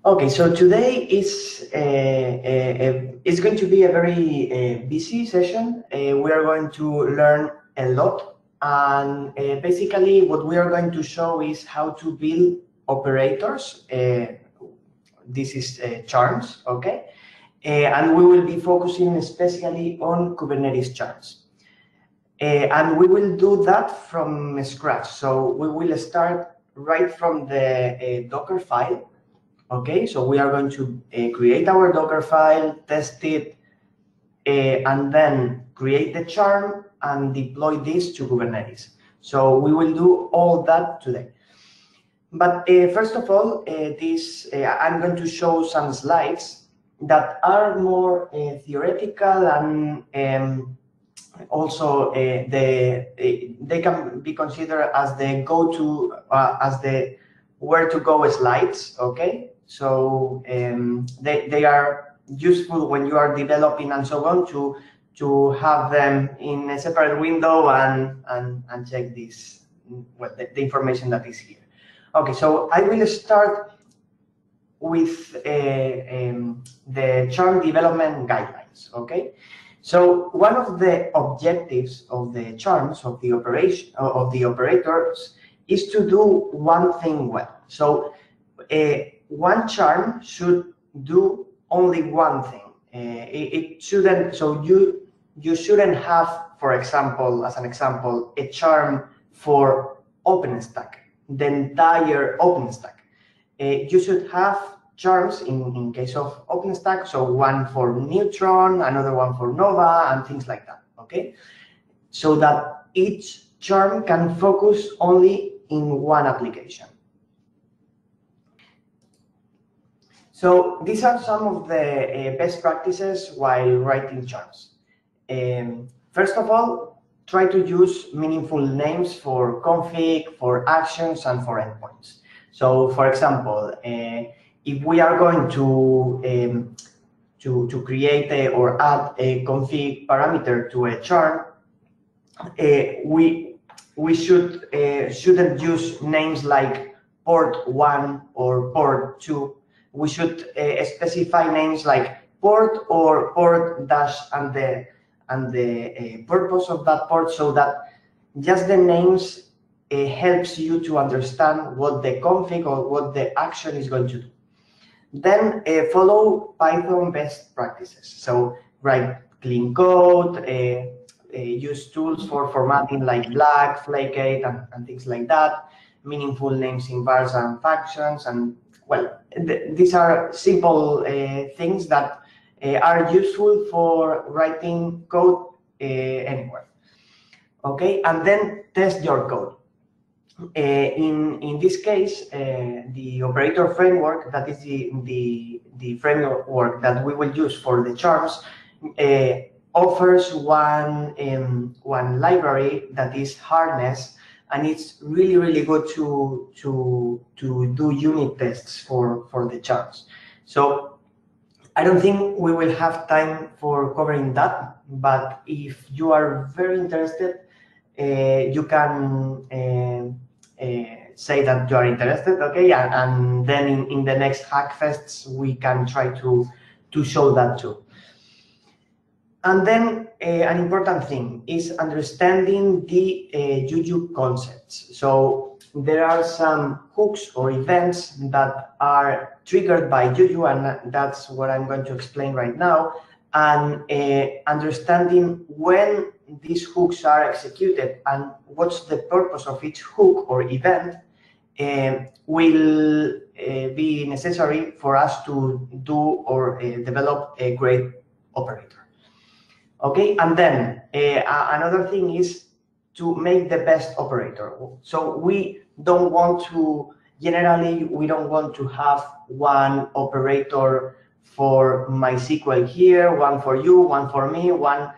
Okay, so today is going to be a very busy session. We are going to learn a lot, and basically what we are going to show is how to build operators. This is charms, okay? And we will be focusing especially on Kubernetes charms. And we will do that from scratch. So we will start right from the Docker file. Okay, so we are going to create our Docker file, test it, and then create the charm and deploy this to Kubernetes. So we will do all that today. But first of all, I'm going to show some slides that are more theoretical, and also they can be considered as the go-to, as the where to go slides. Okay, so they are useful when you are developing and so on to have them in a separate window and check this, well, the information that is here. Okay, so I will start with the charm development guidelines. Okay, so one of the objectives of the charms of the operators is to do one thing well. So one charm should do only one thing. It shouldn't. So you shouldn't have, for example, as an example, a charm for OpenStack, the entire OpenStack. You should have charms in case of OpenStack, so one for Neutron, another one for Nova, and things like that, okay? So that each charm can focus only in one application. So these are some of the best practices while writing charms. First of all, try to use meaningful names for config, for actions, and for endpoints. So, for example, if we are going to create or add a config parameter to a charm, we shouldn't use names like port 1 or port 2. We should specify names like port or port dash and the purpose of that port, so that just the names helps you to understand what the config or what the action is going to do. Then follow Python best practices. So write clean code, use tools for formatting like black, flake8, and things like that, meaningful names in vars and functions, and well, these are simple things that are useful for writing code anywhere. Okay, and then test your code. In this case, the operator framework, that is the framework that we will use for the charms, offers one library that is Harness, and it's really good to do unit tests for the charms. So I don't think we will have time for covering that, but if you are very interested, you can say that you are interested, okay? And then in the next Hackfests, we can try to show that too. And then an important thing is understanding the Juju concepts. So there are some hooks or events that are triggered by Juju, and that's what I'm going to explain right now. And understanding when these hooks are executed and what's the purpose of each hook or event will be necessary for us to do or develop a great operator. Okay, and then another thing is to make the best operator. So we don't want to, generally, we don't want to have one operator for MySQL here, one for you, one for me, one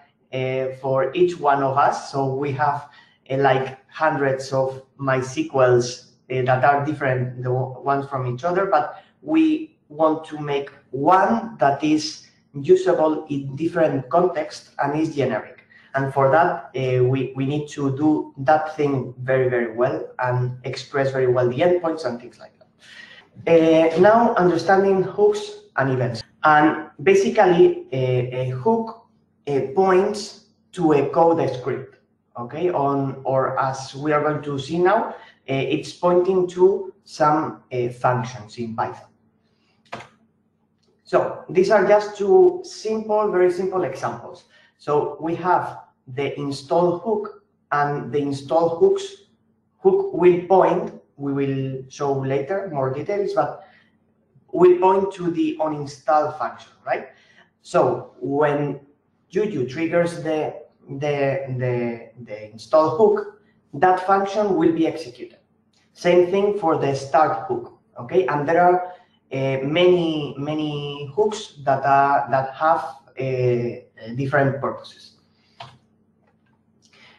for each one of us. So we have like hundreds of MySQLs that are different, the ones from each other, but we want to make one that is usable in different contexts and is generic. And for that, we need to do that thing very well and express very well the endpoints and things like that. Now understanding hooks and events. And basically a hook points to a code script, okay? Or as we are going to see now, it's pointing to some functions in Python. So these are just two very simple examples. So we have the install hook, and the install hook will point, we will show later more details, but will point to the uninstall function, right? So when Juju triggers the install hook, that function will be executed. Same thing for the start hook, okay? And there are many hooks that have different purposes.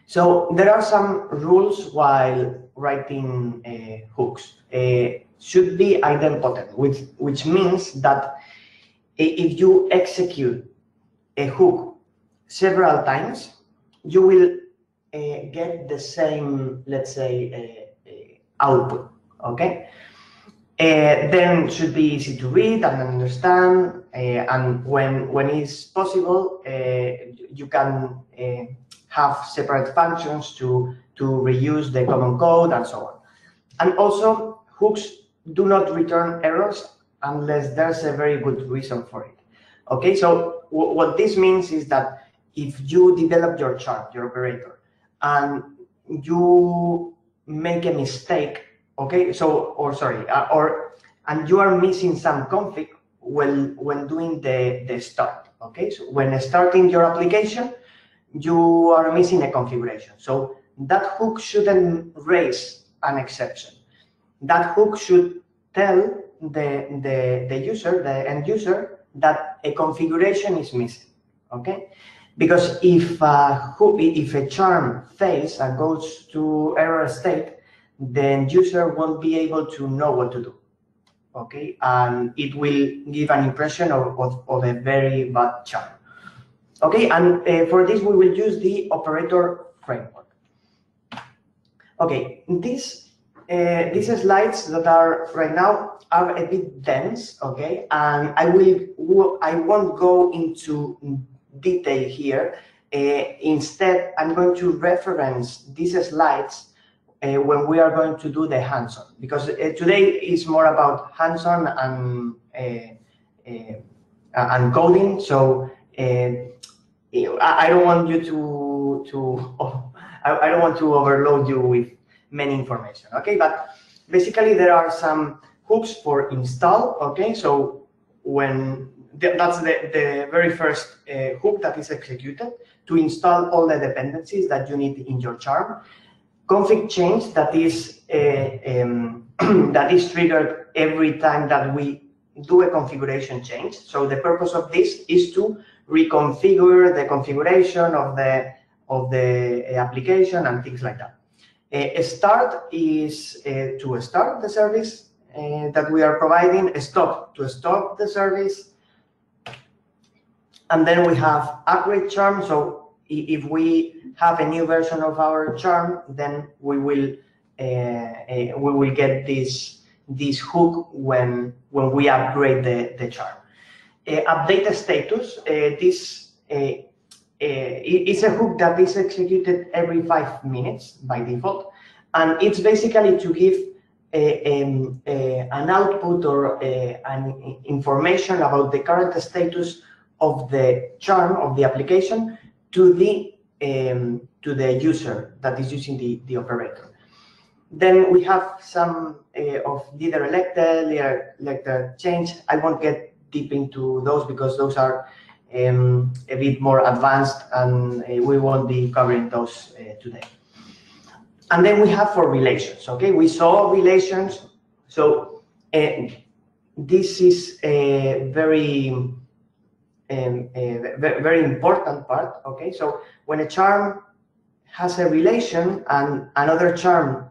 So there are some rules while writing hooks. Should be idempotent, which means that if you execute a hook several times, you will get the same, let's say, output, okay? Then should be easy to read and understand, and when it's possible, you can have separate functions to reuse the common code and so on. And also, hooks do not return errors unless there's a very good reason for it. Okay, so what this means is that if you develop your chart, your operator, and you make a mistake, okay, and you are missing some config when doing the start, okay? So when starting your application, you are missing a configuration. So that hook shouldn't raise an exception. That hook should tell the end user, that a configuration is missing, okay? Because if a charm fails and goes to error state, the end user won't be able to know what to do, okay? And it will give an impression of a very bad charm, okay? And for this, we will use the operator framework. Okay, these slides that are right now are a bit dense, okay? And I won't go into detail here. Instead, I'm going to reference these slides when we are going to do the hands-on, because today is more about hands-on and coding. So I don't want you I don't want to overload you with many information, okay? But basically, there are some hooks for install, okay? So that's the very first hook that is executed to install all the dependencies that you need in your charm. Config change, that is triggered every time that we do a configuration change. So the purpose of this is to reconfigure the configuration of the application and things like that. A start is to start the service that we are providing, a stop to stop the service, and then we have upgrade charm. So if we have a new version of our charm, then we will get this hook when we upgrade the charm. Update the status. This it's a hook that is executed every 5 minutes by default, and it's basically to give an output or an information about the current status of the charm of the application to the user that is using the operator. Then we have some of leader elected change. I won't get deep into those because those are a bit more advanced, and we won't be covering those today. And then we have for relations, okay? We saw relations, so this is a very important part, okay? So when a charm has a relation and another charm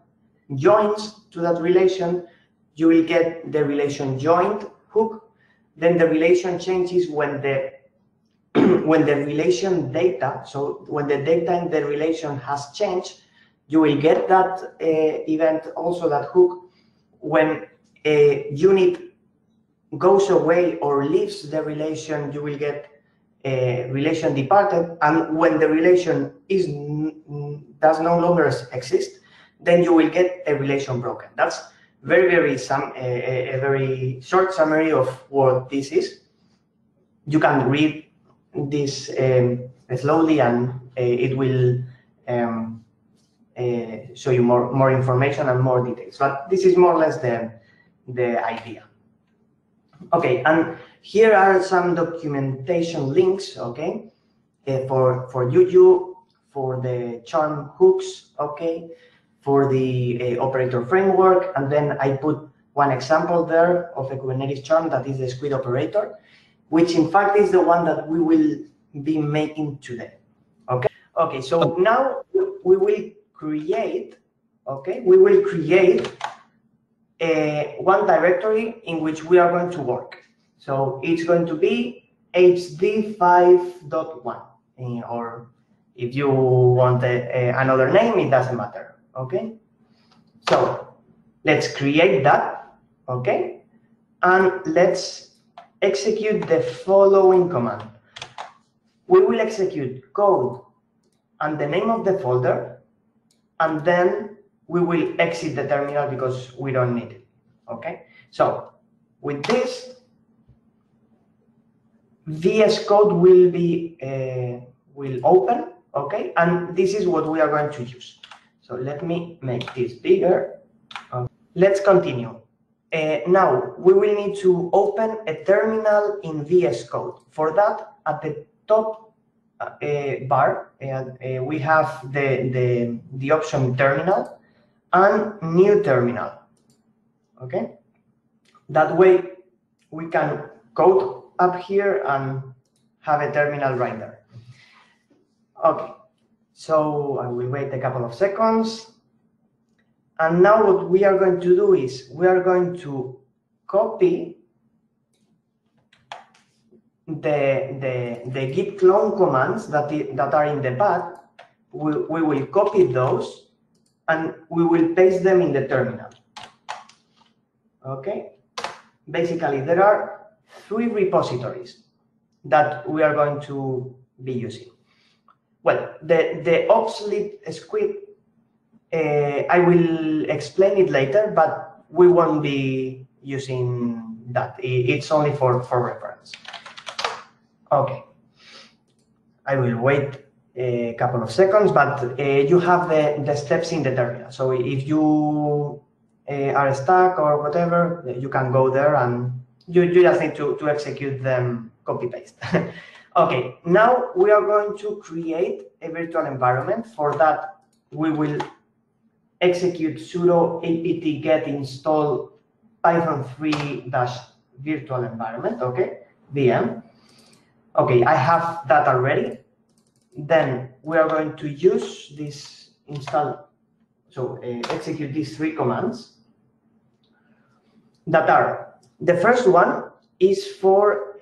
joins to that relation, you will get the relation joined hook. Then the relation changes when the relation data, so when the data in the relation has changed, you will get that event, also that hook, when a unit goes away or leaves the relation, you will get a relation departed, and when the relation does no longer exist, then you will get a relation broken. That's very a very short summary of what this is. You can read this slowly, and it will show you more information and more details. But this is more or less the idea. Okay, and here are some documentation links, okay, for Juju, for the charm hooks, okay, for the operator framework, and then I put one example there of a Kubernetes charm that is the squid operator, which in fact is the one that we will be making today. Okay. Okay. So now we will create. Okay. We will create one directory in which we are going to work. So it's going to be HD5.1, or if you want another name, it doesn't matter. Okay. So let's create that. Okay. And let's execute the following command. We will execute code and the name of the folder, and then we will exit the terminal because we don't need it. Okay. So with this, VS Code will open. Okay, and this is what we are going to use. So let me make this bigger. Let's continue. Now we will need to open a terminal in VS Code. For that, at the top bar, we have the option terminal and new terminal. Okay, that way we can code up here and have a terminal right there. Okay, so I will wait a couple of seconds. And now what we are going to do is we are going to copy the git clone commands that are in the path. We will copy those and we will paste them in the terminal. Okay, basically there are 3 repositories that we are going to be using. Well, the obsolete squid, I will explain it later, but we won't be using that. It's only for reference. Okay. I will wait a couple of seconds, but you have the steps in the terminal. So if you are stuck or whatever, you can go there and you just need to execute them, copy paste. Okay, now we are going to create a virtual environment. For that, we will execute sudo apt get install python 3-virtual environment, okay, VM. Okay, I have that already. Then we are going to use this install, so execute these 3 commands that are, the first one is for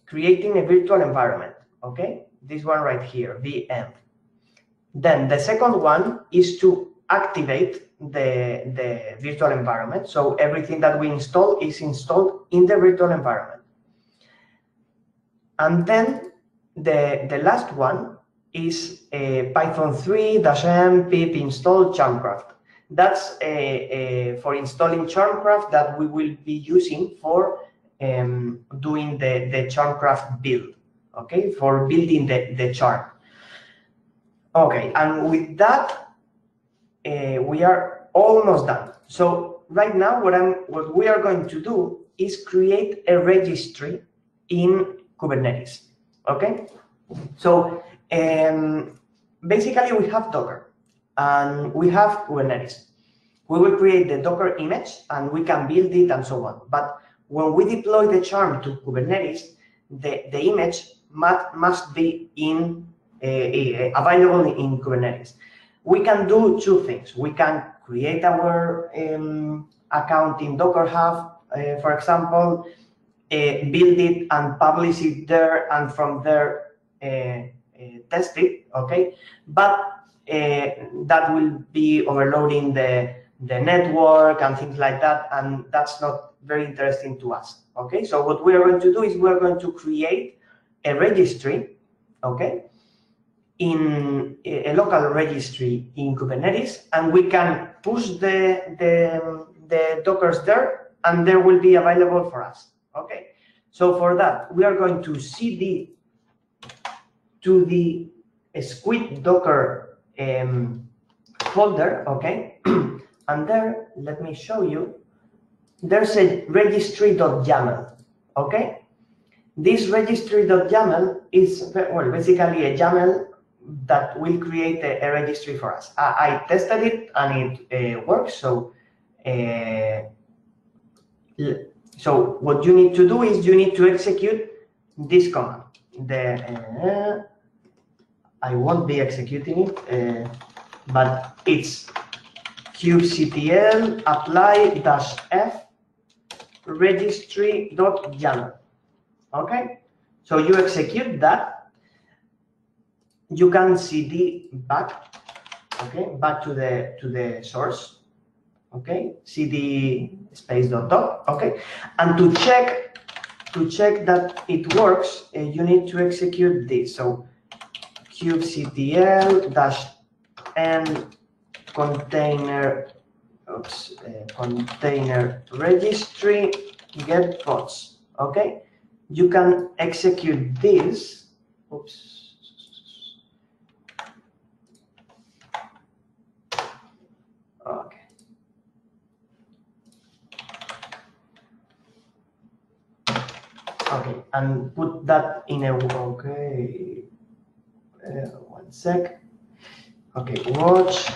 creating a virtual environment, okay? This one right here, VM. Then the second one is to activate the virtual environment. So everything that we install is installed in the virtual environment. And then the last one is Python 3-m pip install charmcraft. That's for installing charmcraft that we will be using for doing the charmcraft build, okay, for building the charm. Okay, and with that, we are almost done. So right now, what we are going to do is create a registry in Kubernetes. Okay, so basically we have Docker and we have Kubernetes. We will create the Docker image and we can build it and so on. But when we deploy the charm to Kubernetes, the image must be available in Kubernetes. We can do 2 things. We can create our account in Docker Hub, for example, build it and publish it there, and from there test it, okay? But that will be overloading the the network and things like that, and that's not very interesting to us. Okay, so what we are going to do is we are going to create a registry, okay, in a local registry in Kubernetes, and we can push the Dockers there, and there will be available for us. Okay, so for that we are going to cd to the squid Docker folder, okay, and there, let me show you, there's a registry.yaml, okay. This registry.yaml is, well, basically a YAML that will create a registry for us. I tested it and it works. So, so what you need to do is you need to execute this command. I won't be executing it, but it's kubectl apply-f registry.yaml. Okay, so you execute that. You can cd back, okay, back to the source, okay, cd space.doc, okay, and to check that it works, you need to execute this. So kubectl -n container, container registry get pods, okay. You can execute this. Oops. Okay. Okay, and put that in a, okay. 1 sec. Okay, watch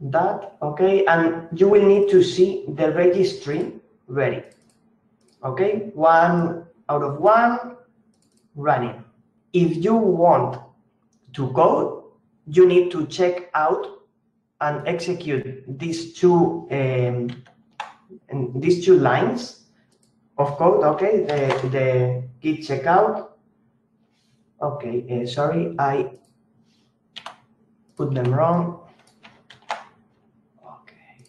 that. Okay, and you will need to see the registry ready. Okay, 1 out of 1 running. If you want to code, you need to check out and execute these two lines of code. Okay, the git checkout. Okay, sorry, I put them wrong. Okay,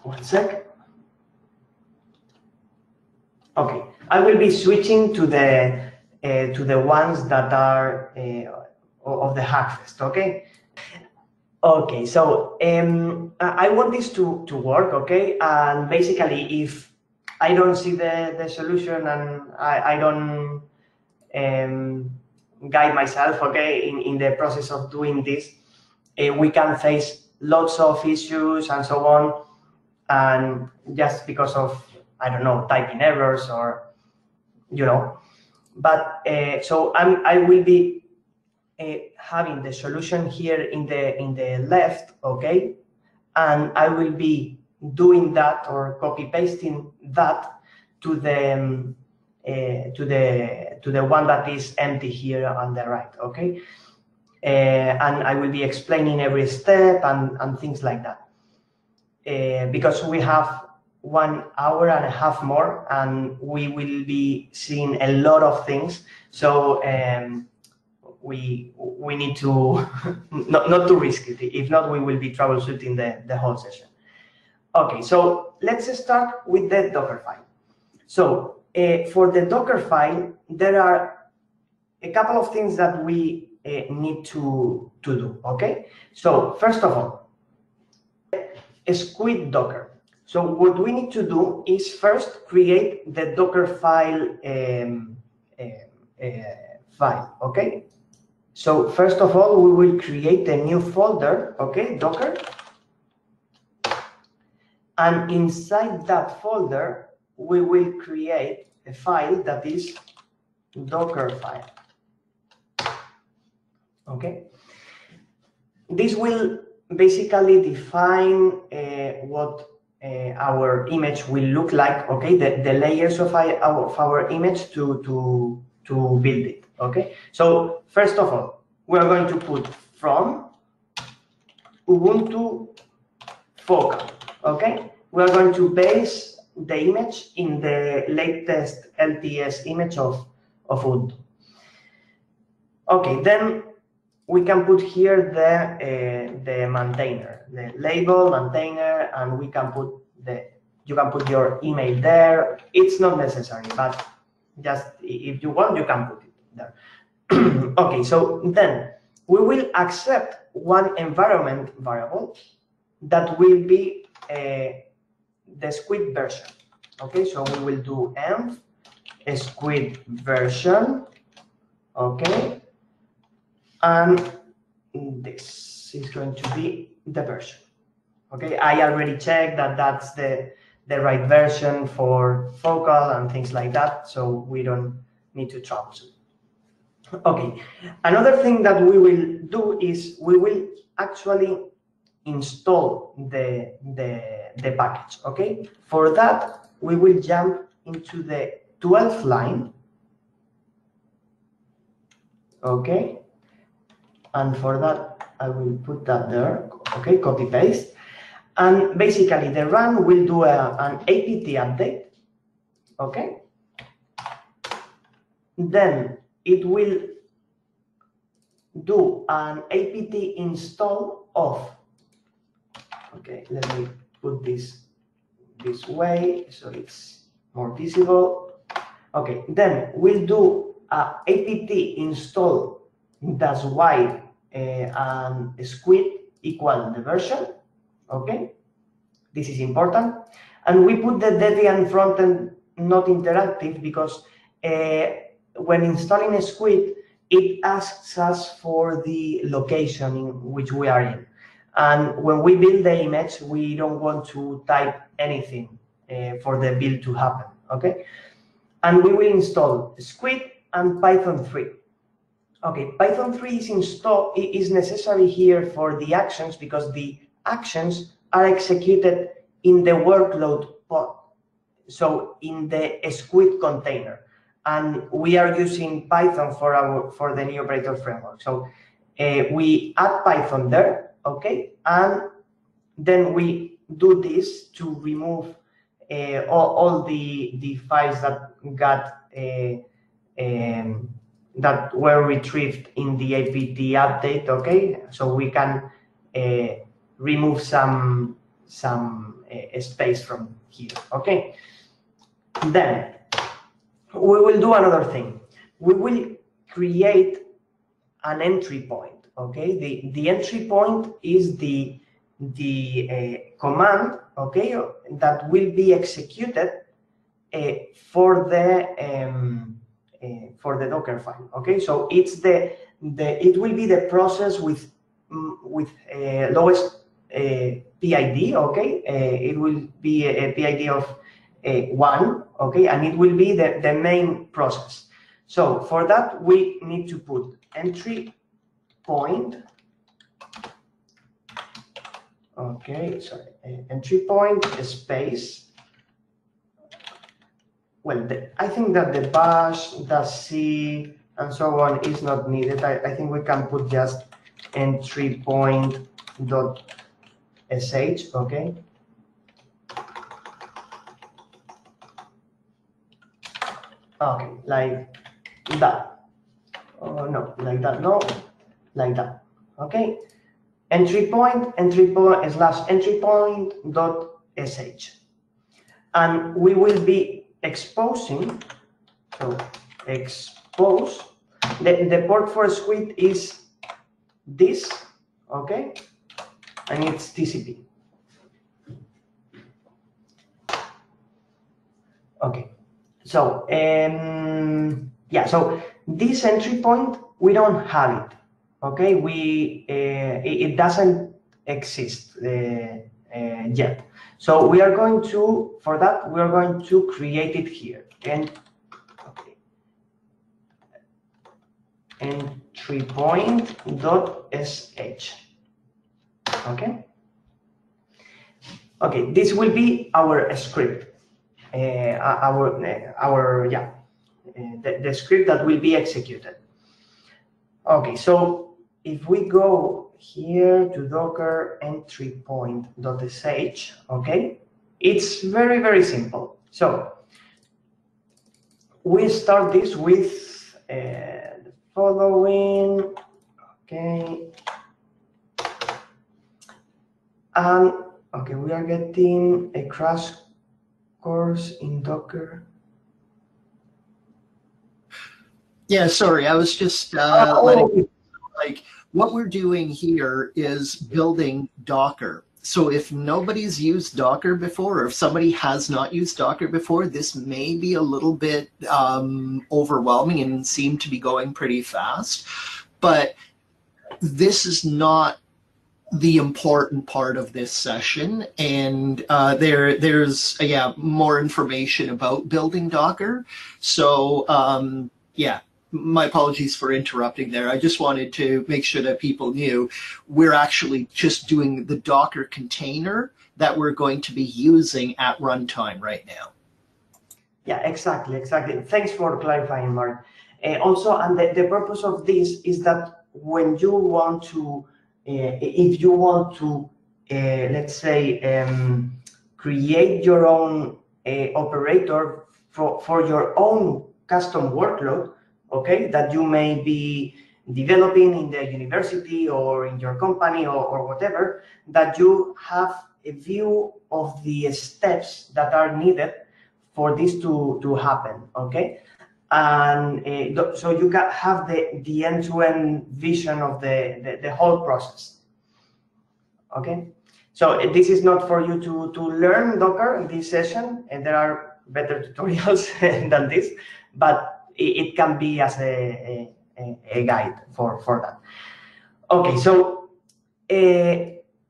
1 sec. Okay, I will be switching to the ones that are of the Hackfest. Okay. Okay, so I want this to work. Okay, and basically, if I don't see the solution and I don't guide myself, okay, in the process of doing this, we can face lots of issues and so on, and just because of, I don't know, typing errors or, you know, but so I will be having the solution here in the left, okay, and I will be doing that or copy pasting that to the one that is empty here on the right, okay, and I will be explaining every step and things like that, because we have 1 hour and a half more, and we will be seeing a lot of things. So we need to not to risk it. If not, we will be troubleshooting the whole session. Okay, so let's start with the Docker file. So for the Docker file, there are a couple of things that we need to do. Okay, so first of all, a squid Docker. So what we need to do is first create the Docker file file, okay? So first of all, we will create a new folder, okay, Docker. And inside that folder, we will create a file that is Docker file, okay? This will basically define what our image will look like, okay, the layers of our image to build it, okay. So first of all, we are going to put from Ubuntu Focal, okay. We are going to base the image in the latest LTS image of Ubuntu. Okay, then we can put here the maintainer, the label maintainer, and we can put you can put your email there. It's not necessary, but just if you want, you can put it there. Okay, so then we will accept one environment variable that will be the squid version. Okay, so we will do env squid version. Okay, and this is going to be the version. Okay, I already checked that that's the right version for focal and things like that, so we don't need to troubleshoot. Okay, another thing that we will do is we will actually install the package. Okay, for that we will jump into the 12th line. Okay, and for that I will put that there. Okay, copy paste, and basically the run will do an apt update. Okay, then it will do an apt install of. Okay, let me put this way so it's more visible. Okay, then we'll do a apt install that's wide and squid equal the version. Okay, this is important, and we put the Debian frontend not interactive because when installing a squid, it asks us for the location in which we are in. And when we build the image, we don't want to type anything for the build to happen, okay? And we will install Squid and Python 3. Okay, Python 3 is necessary here for the actions because the actions are executed in the workload pod, so in the Squid container. And we are using Python for the new operator framework. So we add Python there, okay, and then we do this to remove all the files that got that were retrieved in the apt update, okay. So we can remove some space from here, okay. Then we will do another thing. We will create an entry point. Okay, the entry point is the command, okay, that will be executed for the Docker file. Okay, so it's it will be the process with lowest PID. Okay, it will be a PID of 1. Okay, and it will be the main process. So for that we need to put entry point. Okay, sorry, entry point space. Well, I think that the bash, the C, and so on is not needed. I think we can put just entry point dot sh. Okay. Okay, like that. Oh no, like that. No, like that. Okay. Entry point slash entry point dot sh, and we will be exposing. So expose the port for Squid is this. Okay, and it's TCP. Okay. So yeah, so this entry point we don't have it. Okay, it doesn't exist yet. So we are going to, for that, we are going to create it here. And okay, entry point dot sh. Okay. Okay, this will be our script. The script that will be executed. Okay, so if we go here to Docker entry point.sh, okay, it's very, very simple. So we start this with the following. Okay. Okay, we are getting a crash course in Docker. Yeah, sorry, I was just letting like what we're doing here is building Docker. So if nobody's used Docker before, or if somebody has not used Docker before, this may be a little bit overwhelming and seem to be going pretty fast. But this is not the important part of this session, and there's more information about building Docker. So yeah, my apologies for interrupting there. I just wanted to make sure that people knew we're actually just doing the Docker container that we're going to be using at runtime right now. Yeah, exactly. Thanks for clarifying, Mark. Also, and the purpose of this is that when you want to, if you want to, let's say, create your own operator for your own custom workload, okay, that you may be developing in the university or in your company or whatever, that you have a view of the steps that are needed for this to happen, okay? And so you can have the end-to-end vision of the whole process, okay? So this is not for you to learn Docker in this session, and there are better tutorials than this, but it can be as a guide for that. Okay, so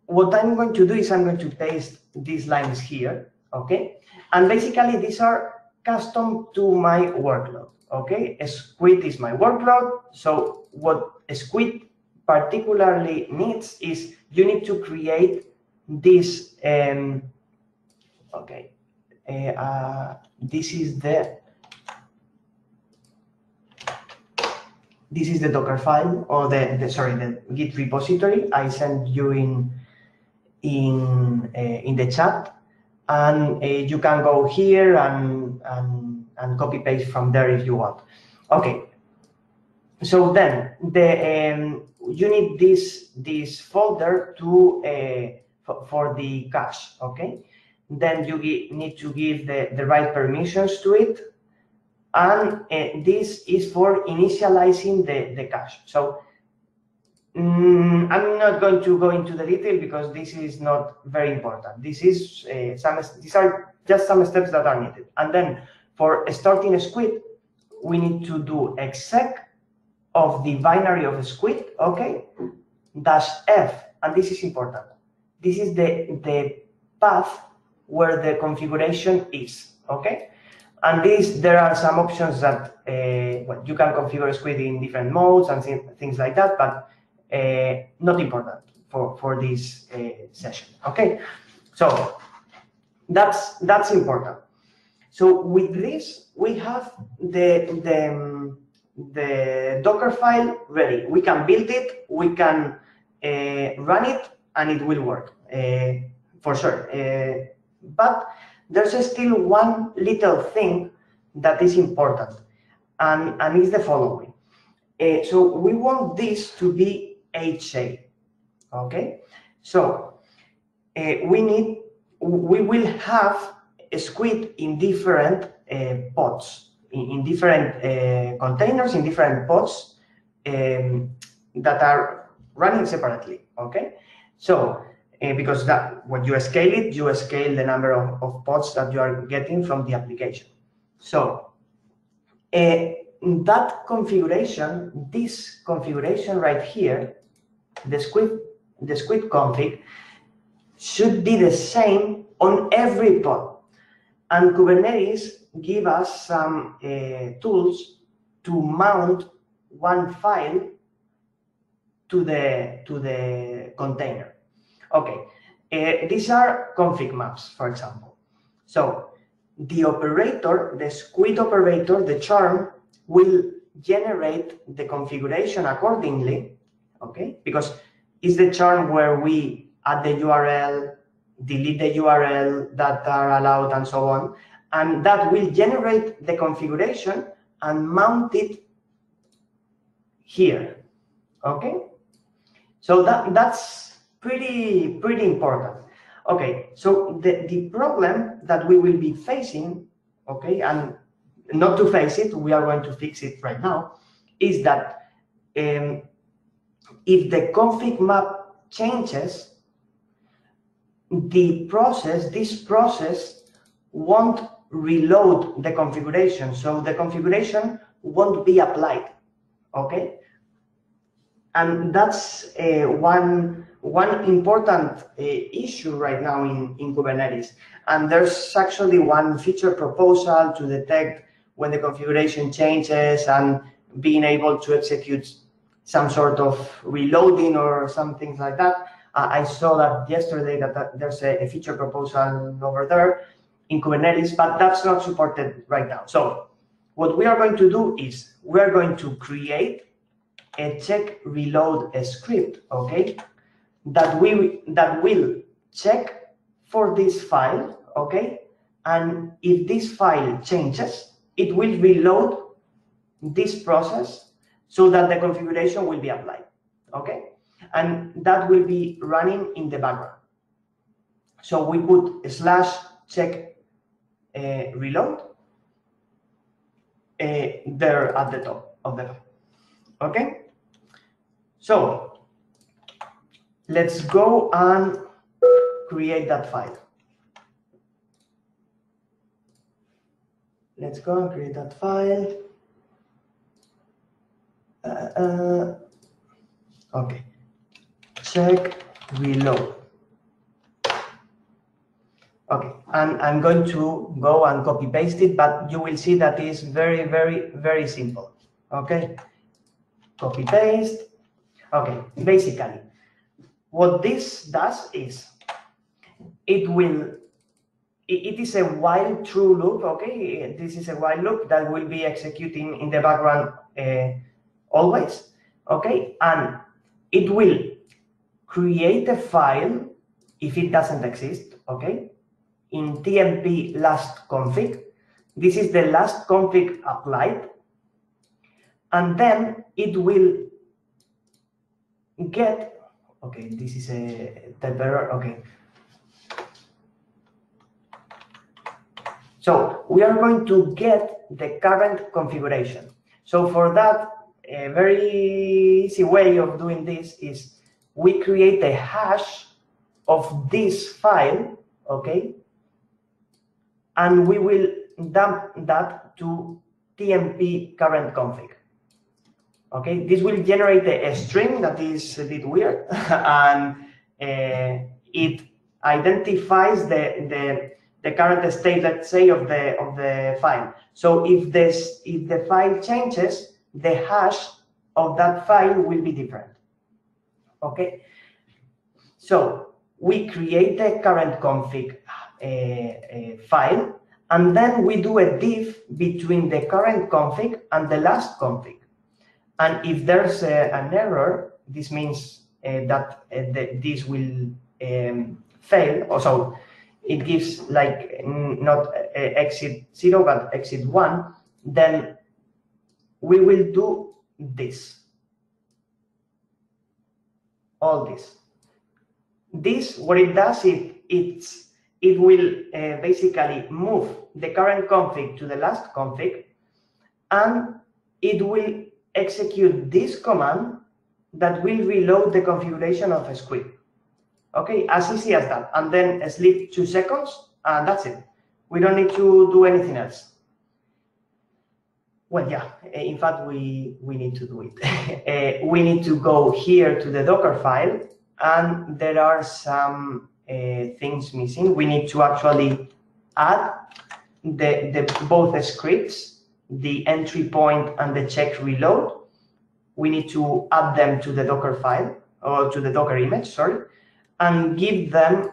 what I'm going to do is I'm going to paste these lines here, okay? And basically these are custom to my workload, okay? A squid is my workload, so what a squid particularly needs is you need to create this, okay, this is the Docker file, or the Git repository I sent you in the chat, and you can go here and copy paste from there if you want. Okay. So then you need this folder for the cache. Okay. Then you need to give the right permissions to it. And this is for initializing the cache. So I'm not going to go into the detail because this is not very important. This is these are just some steps that are needed. And then for starting a squid, we need to do exec of the binary of a squid, okay, -f, and this is important. This is the path where the configuration is, okay. And there are some options that well, you can configure Squid in different modes and things like that, but not important for this session. Okay, so that's important. So with this, we have the Docker file ready. We can build it, we can run it, and it will work for sure. But there's still one little thing that is important, and it's the following. So we want this to be HA, okay? So we will have a squid in different pods, in different containers, in different pods that are running separately, okay? So because when you scale it, you scale the number of pods that you are getting from the application. So that configuration, this configuration right here, the squid config, should be the same on every pod. And Kubernetes give us some tools to mount one file to the container. Okay, these are config maps, for example. So the operator, the squid operator, the charm, will generate the configuration accordingly, okay? Because it's the charm where we add the URL, delete the URL that are allowed, and so on. And that will generate the configuration and mount it here, okay? So that's pretty important. Okay, so the problem that we will be facing, okay, and not to face it, we are going to fix it right now, is that if the config map changes, this process won't reload the configuration, so the configuration won't be applied, okay? And that's one important issue right now in Kubernetes. And there's actually one feature proposal to detect when the configuration changes and being able to execute some sort of reloading or some things like that. I saw that yesterday that there's a feature proposal over there in Kubernetes, but that's not supported right now. So what we are going to do is we are going to create a check reload script, okay, that will check for this file, okay, and if this file changes, it will reload this process so that the configuration will be applied, okay, and that will be running in the background. So we put /check reload there at the top of the file, okay. So let's go and create that file. Let's go and create that file. Okay, check reload. Okay, and I'm going to go and copy paste it, but you will see that is very simple. Okay, copy paste. Okay, basically, what this does is it is a while true loop, okay? This is a while loop that will be executing in the background always, okay? And it will create a file if it doesn't exist, okay? In tmp last config. This is the last config applied. And then it will get, okay, this is a type error, okay. So we are going to get the current configuration. So for that, a very easy way of doing this is we create a hash of this file, okay, and we will dump that to tmp current config. Okay, this will generate a string that is a bit weird, and it identifies the current state, let's say, of the file. So if the file changes, the hash of that file will be different. Okay, so we create the current config file, and then we do a diff between the current config and the last config. And if there's an error, this means that this will fail. Also, it gives like not exit 0, but exit 1. Then we will do this. All this. This, what it does, it will basically move the current config to the last config, and it will execute this command that will reload the configuration of a squid. Okay, as easy as that. And then sleep 2 seconds, and that's it. We don't need to do anything else. Well, yeah, in fact, we need to do it. We need to go here to the Docker file, and there are some things missing. We need to actually add both scripts, the entry point and the check reload. We need to add them to the Docker file, or to the Docker image, sorry, and give them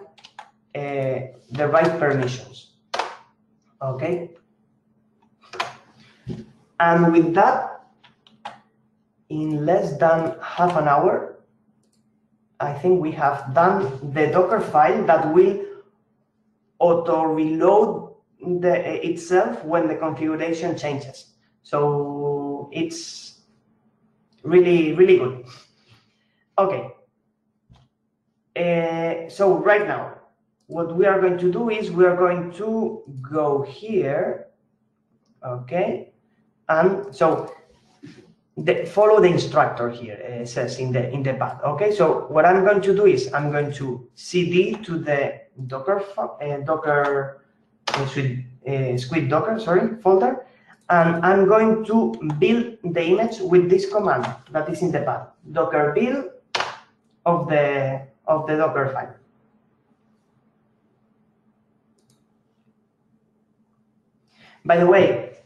the right permissions. Okay. And with that, in less than half an hour, I think we have done the Docker file that will auto-reload itself when the configuration changes. So it's really good. Okay, So right now, what we are going to do is we are going to go here, okay? And so follow the instructor here, it says in the path, okay? So what I'm going to do is I'm going to cd to the squid docker, sorry, folder, and I'm going to build the image with this command that is in the path, docker build of the Docker file. By the way,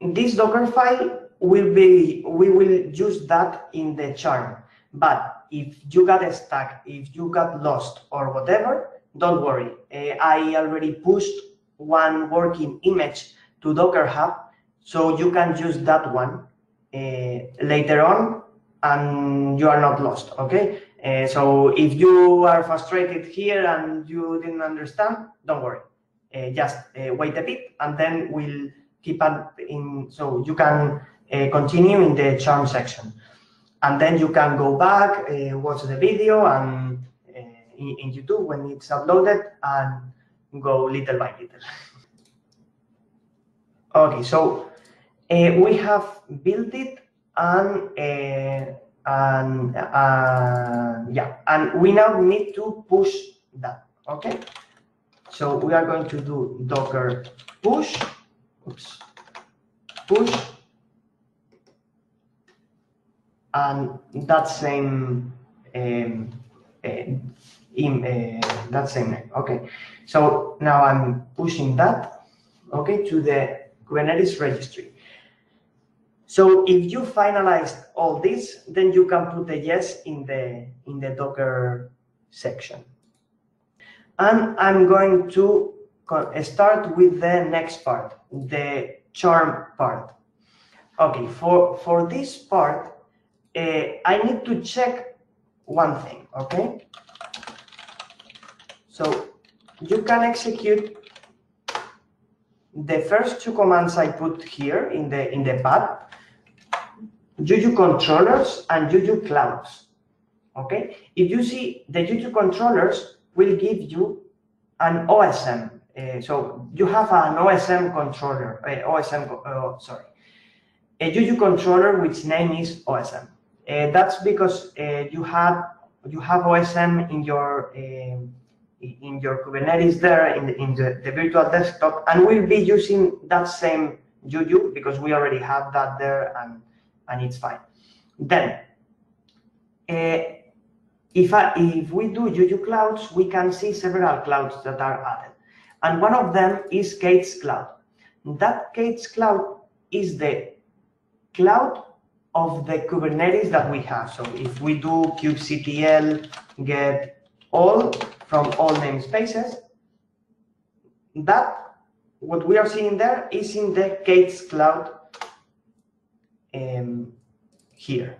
this Docker file we will use that in the charm. But if you got stuck, if you got lost or whatever, don't worry. I already pushed one working image to Docker Hub, so you can use that one later on, and you are not lost. Okay. So if you are frustrated here and you didn't understand, don't worry. Just wait a bit, and then we'll keep up in, so you can continue in the charm section, and then you can go back, watch the video, and in YouTube when it's uploaded, and go little by little. Okay, so we have built it, and yeah, and we now need to push that. Okay, so we are going to do docker push. Oops, push, and that same that same name. Okay, so now I'm pushing that, okay, to the Kubernetes registry. So if you finalized all this, then you can put a yes in the Docker section. And I'm going to start with the next part, the charm part. Okay, for this part, I need to check one thing, okay? So you can execute the first two commands I put here in the path, Juju controllers and Juju clouds, okay? If you see, the Juju controllers will give you an OSM. So you have an OSM controller, a Juju controller which name is OSM. That's because you have OSM in your Kubernetes there in the virtual desktop, and we'll be using that same Juju because we already have that there, and it's fine. Then if we do Juju clouds, we can see several clouds that are added, and one of them is Kate's cloud. That Kate's cloud is the cloud of the Kubernetes that we have. So if we do kubectl get all from all namespaces, that what we are seeing there is in the Kate's cloud here.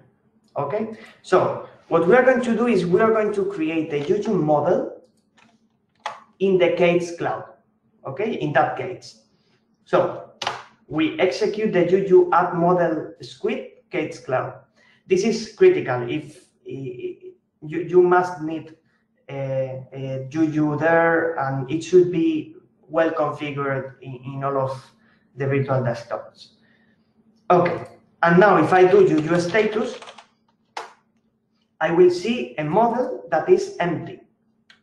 Okay, so what we are going to do is we are going to create a Juju model in the Kate's cloud. Okay, in that case, so we execute the Juju add model squid Kate's cloud. This is critical. If you must need a Juju there, and it should be well configured in all of the virtual desktops. Okay, and now if I do Juju status, I will see a model that is empty.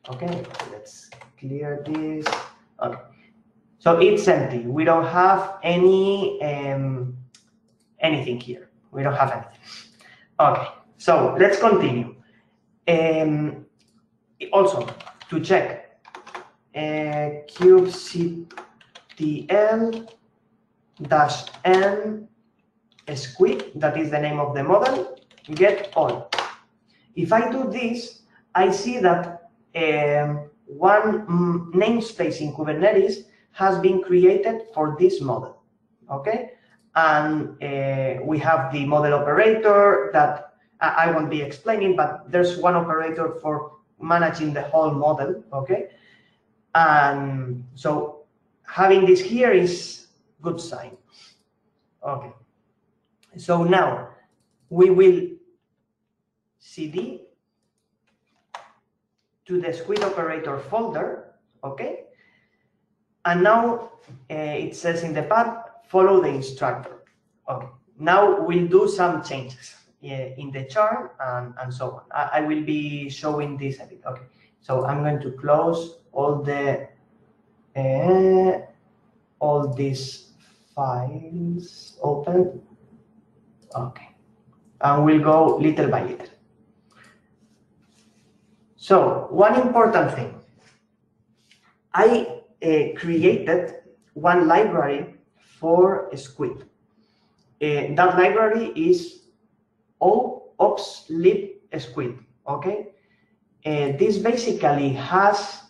Okay, let's clear this. Okay, so it's empty. We don't have any anything here. We don't have anything. Okay, so let's continue. Also, to check, kubectl-n squid, that is the name of the model, get all. If I do this, I see that one namespace in Kubernetes has been created for this model, okay? And we have the model operator that I won't be explaining, but there's one operator for managing the whole model, okay? And so having this here is good sign. Okay, so now we will cd to the squid operator folder, okay? And now it says in the path, follow the instructor. Okay, now we'll do some changes in the charm and so on. I will be showing this a bit. Okay, so I'm going to close all these files open. Okay, and we'll go little by little. So one important thing, I created one library for Squid. That library is OSM-MR Squid. Okay, this basically has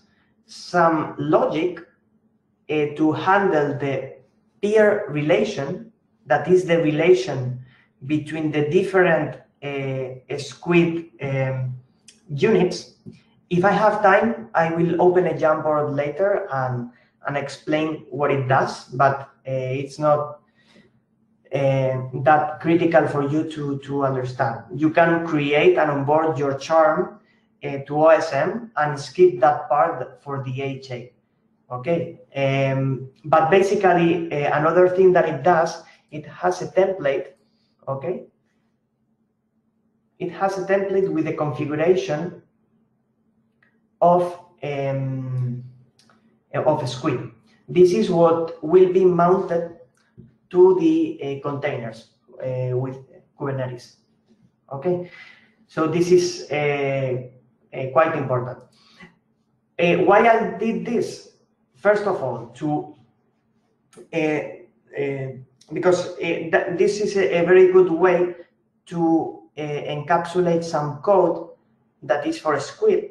some logic to handle the peer relation, that is the relation between the different Squid units. If I have time, I will open a Jamboard later and explain what it does, but it's not that critical for you to understand. You can create and onboard your charm to OSM and skip that part for the HA. Okay, but basically another thing that it does, it has a template. Okay, it has a template with a configuration of Squid. This is what will be mounted to the containers with Kubernetes. Okay, so this is quite important. Why I did this? First of all, because this is a very good way to encapsulate some code that is for Squid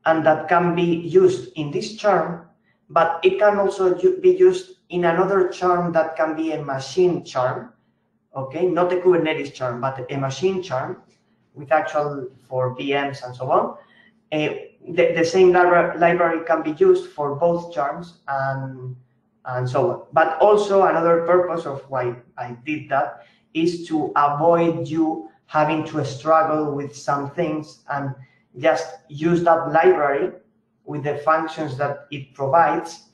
and that can be used in this charm, but it can also be used in another charm that can be a machine charm, okay? Not a Kubernetes charm, but a machine charm with actual for VMs and so on. The same library can be used for both charms and so on. But also another purpose of why I did that is to avoid you having to struggle with some things and just use that library with the functions that it provides.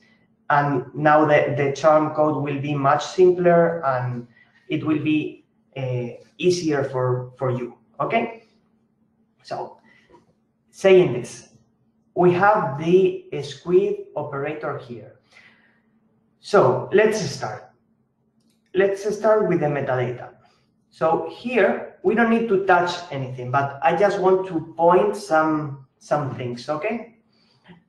And now the charm code will be much simpler and it will be easier for you, okay? So saying this, we have the squid operator here. So let's start. Let's start with the metadata. So here, we don't need to touch anything, but I just want to point some things, okay?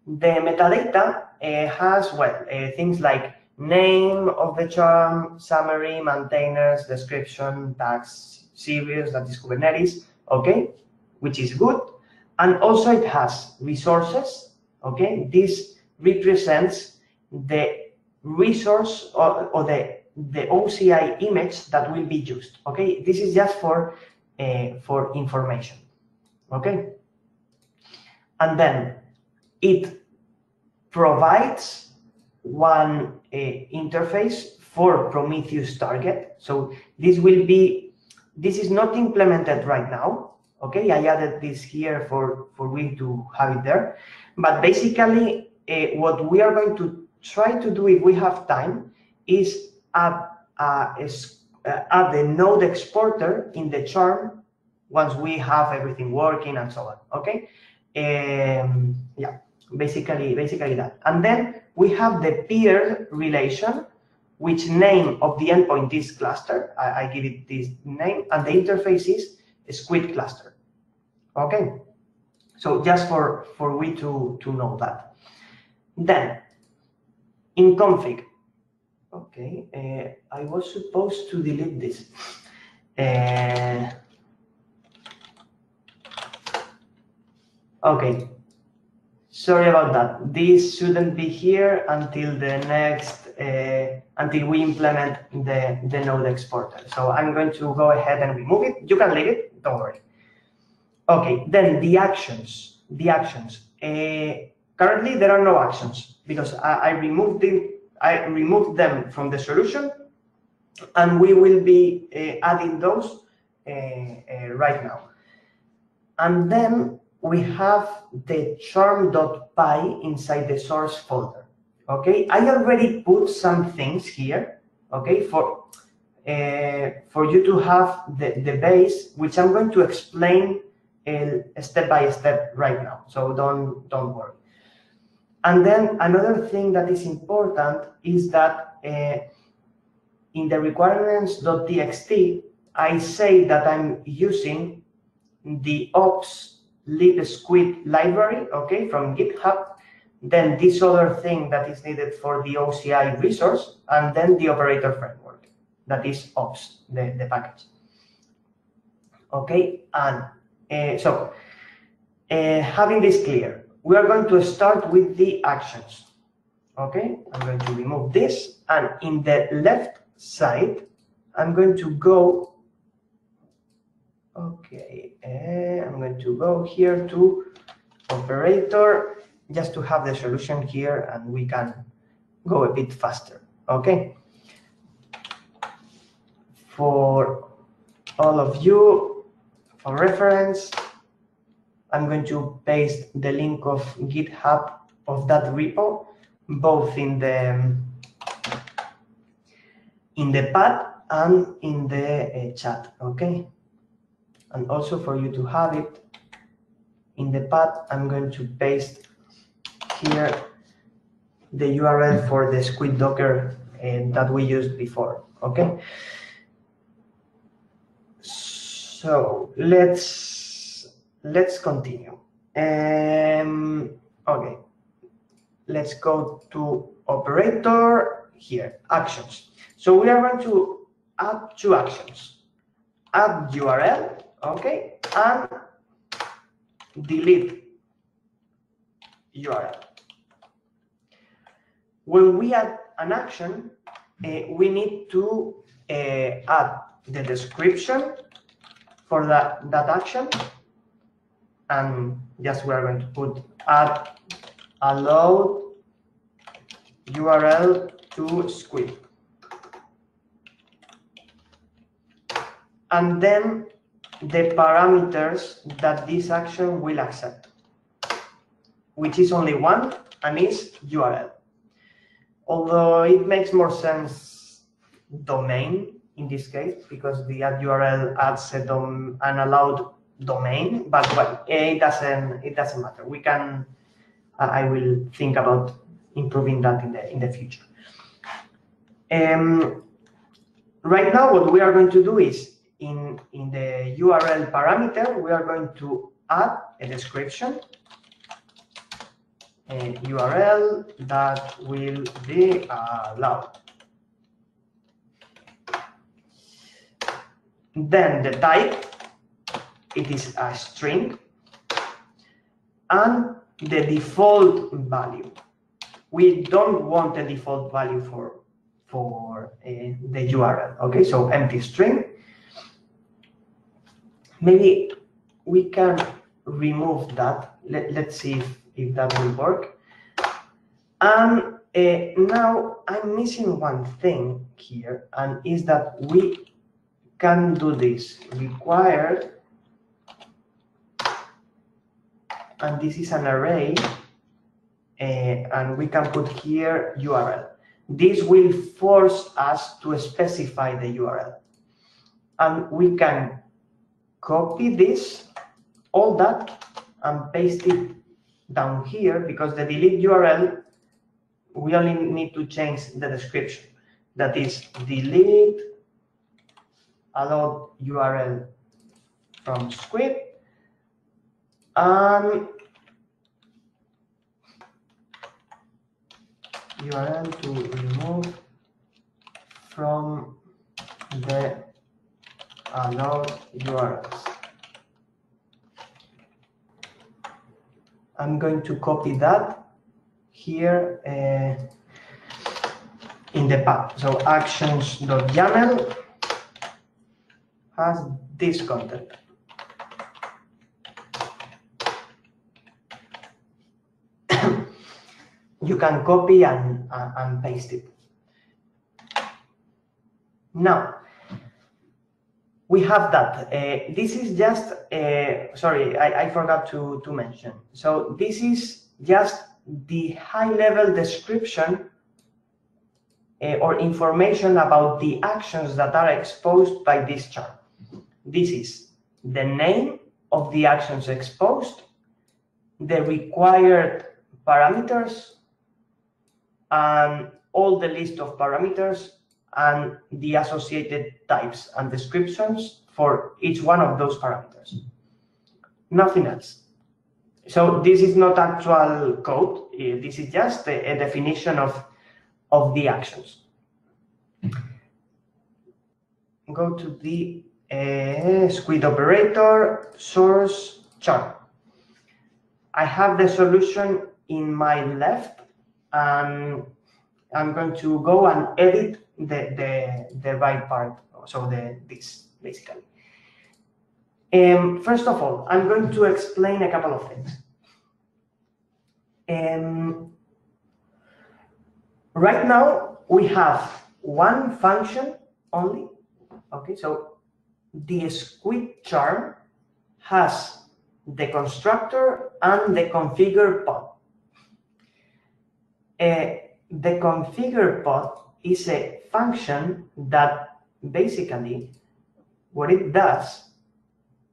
The metadata has, well, things like name of the charm, summary, maintainers, description, tags, series, that is Kubernetes, okay? Which is good. And also it has resources, okay? This represents the resource or the OCI image that will be used, okay? This is just for information, okay? And then it provides one interface for Prometheus target. So this is not implemented right now, okay? I added this here for we to have it there. But basically, what we are going to try to do if we have time is add the node exporter in the charm once we have everything working and so on, okay? Yeah, basically that. And then we have the peer relation, which name of the endpoint is cluster. I give it this name, and the interface is squid cluster, okay? So just for we to know that. Then in config, okay, I was supposed to delete this. Okay, sorry about that. This shouldn't be here until the next, until we implement the node exporter. So I'm going to go ahead and remove it. You can leave it, don't worry. Okay, then the actions. Currently there are no actions because I removed them from the solution, and we will be adding those right now. And then we have the charm.py inside the source folder. Okay, I already put some things here, okay, for you to have the base, which I'm going to explain step by step right now, so don't worry. And then another thing that is important is that in the requirements.txt, I say that I'm using the ops lib squid library, okay, from GitHub, then this other thing that is needed for the OCI resource, and then the operator framework, that is ops, the package. Okay, and having this clear, we are going to start with the actions. Okay, I'm going to remove this, and in the left side, I'm going to go. Okay, I'm going to go here to operator, just to have the solution here, and we can go a bit faster. Okay. For all of you, for reference, I'm going to paste the link of GitHub of that repo, both in the pad and in the chat. Okay. And also for you to have it in the pad, I'm going to paste here the URL for the squid Docker that we used before. Okay. So let's continue. Okay. Let's go to operator here, actions. So we are going to add two actions. Add URL, okay, and delete URL. When we add an action, we need to add the description for that action, and just we are going to put add allowed URL to squid. And then the parameters that this action will accept, which is only one, and is URL. Although it makes more sense domain in this case, because the add URL adds an allowed domain, but well, it doesn't matter. We can, I will think about improving that in the future. Right now, what we are going to do is in the URL parameter, we are going to add a description, a URL that will be allowed. Then the type, it is a string, and the default value. We don't want a default value for the URL. Okay, so empty string. Maybe we can remove that. Let's see if that will work. And now I'm missing one thing here, and is that we can do this required, and this is an array, and we can put here URL. This will force us to specify the URL, and we can copy this, all that, and paste it down here, because the delete URL, we only need to change the description. That is delete allowed URL from squid, and URL to remove from the allowed URLs. I'm going to copy that here in the path. So actions.yaml has this content. You can copy and paste it. Now, we have that. This is just, sorry, I forgot to mention. So this is just the high-level description or information about the actions that are exposed by this charm. This is the name of the actions exposed, the required parameters, and all the list of parameters and the associated types and descriptions for each one of those parameters. Nothing else. So this is not actual code. This is just a definition of the actions. Go to the squid operator source charm. I have the solution in my left, and I'm going to go and edit the right part, so this basically. First of all, I'm going to explain a couple of things. Right now we have one function only. Okay, so the squid charm has the constructor and the configure pod. The configure pod is a function that basically what it does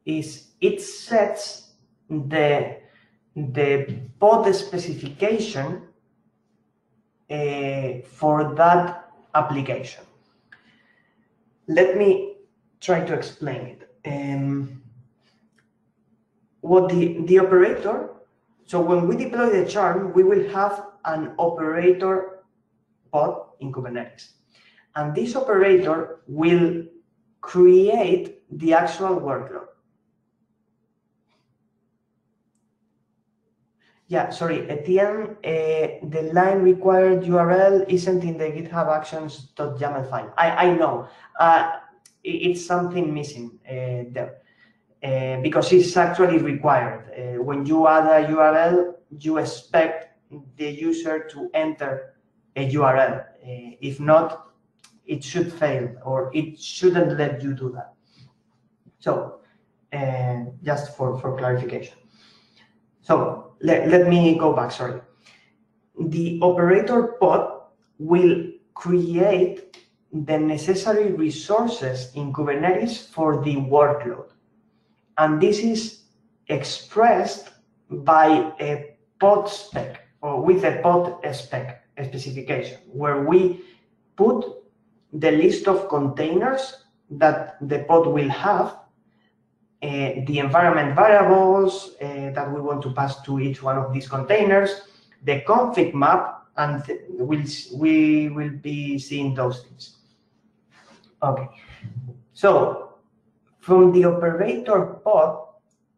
is it sets the pod specification for that application. Let me try to explain it. What the operator, so when we deploy the charm, we will have an operator pod in Kubernetes. And this operator will create the actual workload. Yeah, sorry, Etienne, the line required URL isn't in the GitHub actions.yaml file. I know, it's something missing there. Because it's actually required. When you add a URL, you expect the user to enter a URL. If not, it should fail, or it shouldn't let you do that. So, just for clarification. So, let me go back, sorry. The operator pod will create the necessary resources in Kubernetes for the workload. And this is expressed by a pod spec, or with a pod spec specification, where we put the list of containers that the pod will have, the environment variables that we want to pass to each one of these containers, the config map, and we will be seeing those things. Okay, so from the operator pod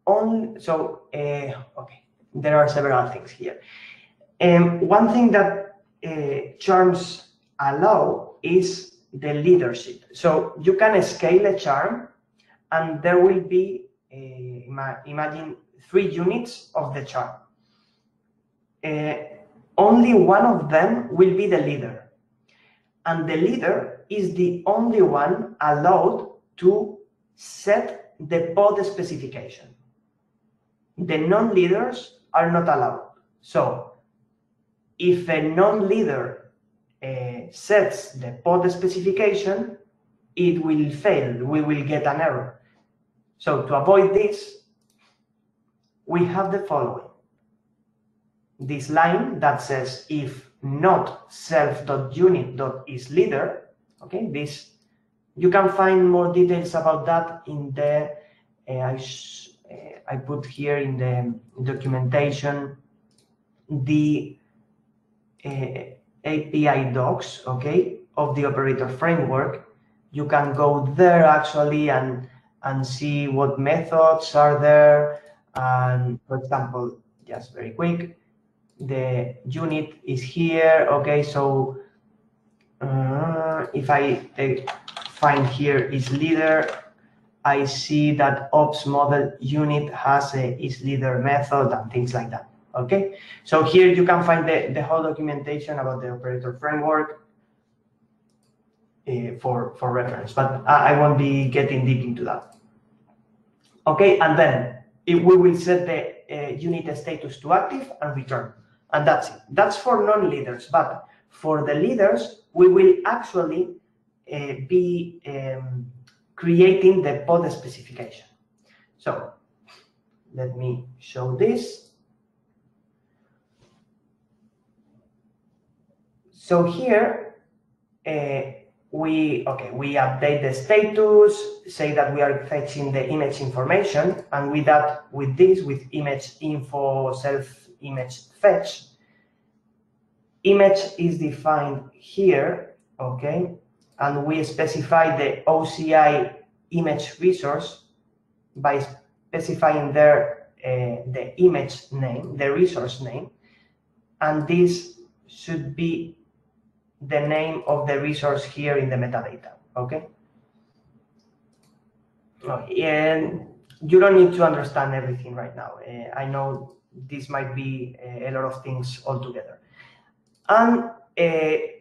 on, so okay, there are several things here. One thing that charms allow is the leadership. So you can scale a charm, and there will be, imagine 3 units of the charm. Only one of them will be the leader. And the leader is the only one allowed to set the pod specification. The non-leaders are not allowed. So if a non-leader sets the pod specification, it will fail. We will get an error. So to avoid this, we have the following. This line that says if not self.unit.isLeader, okay, this, you can find more details about that in the, I put here in the documentation, the API docs, okay, of the operator framework. You can go there actually and see what methods are there. And for example, just very quick, the unit is here. Okay, so if I find here is leader, I see that ops model unit has a is leader method and things like that. Okay, so here you can find the whole documentation about the operator framework. for reference, but I won't be getting deep into that. Okay, and then we will set the unit status to active and return, and that's it. That's for non-leaders, but for the leaders, we will actually be creating the pod specification. So let me show this. So here we update the status, say that we are fetching the image information, and with image info self image fetch, image is defined here, okay, and we specify the OCI image resource by specifying there the image name, the resource name, and this should be the name of the resource here in the metadata, okay? And you don't need to understand everything right now. I know this might be a lot of things altogether. And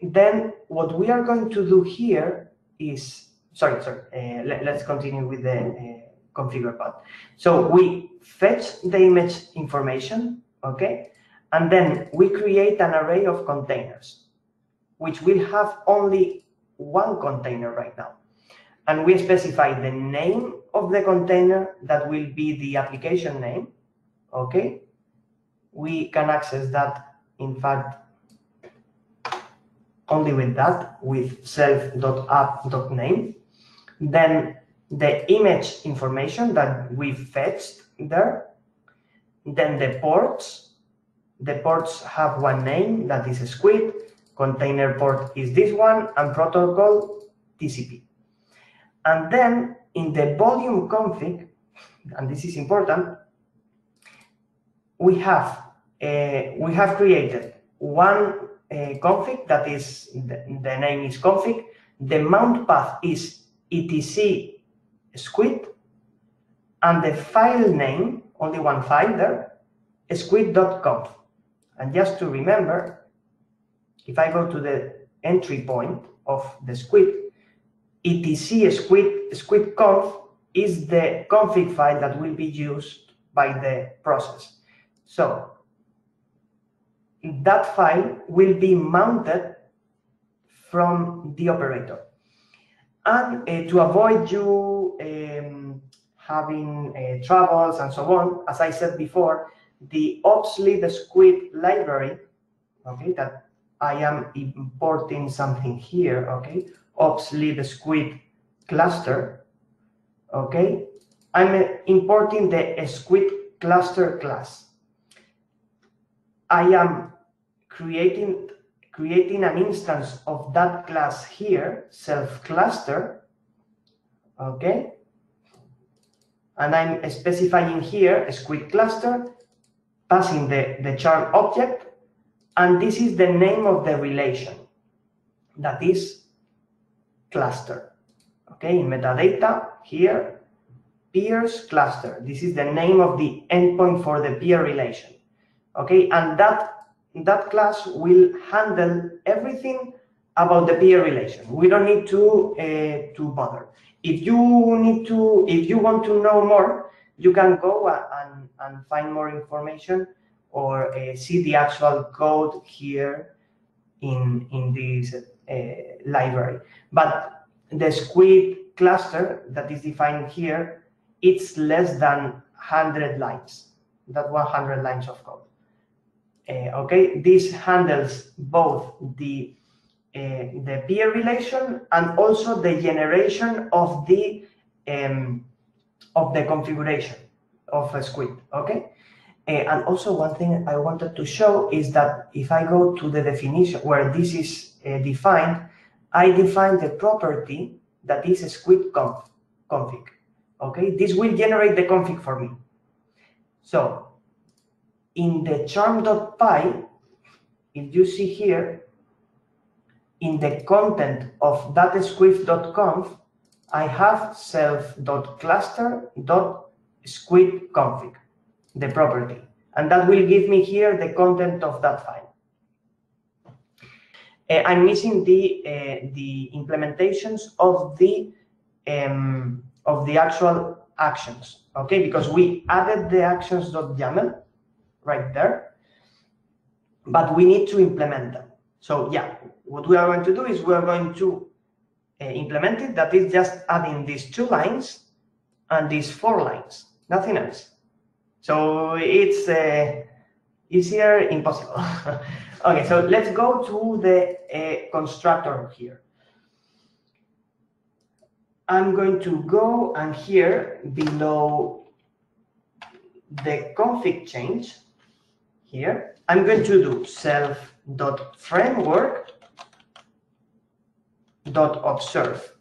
then what we are going to do here is, let's continue with the configure part. So we fetch the image information, okay? And then we create an array of containers, which will have only one container right now. And we specify the name of the container that will be the application name, okay? We can access that, in fact, only with that, with self.app.name. Then the image information that we fetched there. Then the ports. The ports have one name, that is a squid. Container port is this one, and protocol TCP. And then in the volume config, and this is important, we have created one config that is the name is config. The mount path is etc squid, and the file name, only one file there, squid.conf. And just to remember, if I go to the entry point of the squid, etc squid.conf is the config file that will be used by the process. So that file will be mounted from the operator. And to avoid you having troubles and so on, as I said before, the ops-lib squid library, okay, that I am importing something here, okay, ops-lib squid cluster, okay, I'm importing the squid cluster class. I am creating an instance of that class here, self-cluster, okay, and I'm specifying here a squid cluster, passing the charm object, and this is the name of the relation, that is cluster, okay, in metadata here, peers cluster, this is the name of the endpoint for the peer relation, okay, and that class will handle everything about the peer relation. We don't need to bother. If you want to know more, you can go and find more information or see the actual code here in this library. But the squid cluster that is defined here, it's less than 100 lines. That's 100 lines of code. Okay, this handles both the peer relation and also the generation of the configuration of a squid. Okay, and also one thing I wanted to show is that if I go to the definition where this is defined, I define the property that is a squid config. Okay, this will generate the config for me. So in the charm.py, if you see here, in the content of that squid.conf, I have self.cluster.squid.config, the property. And that will give me here the content of that file. I'm missing the implementations of the actual actions, okay? Because we added the actions.yaml right there, but we need to implement them. So yeah, what we are going to do is we are going to implement it. That is just adding these 2 lines and these 4 lines, nothing else. So it's easier impossible. Okay, so let's go to the constructor here. I'm going to go, and here below the config change here, I'm going to do self.framework.observe.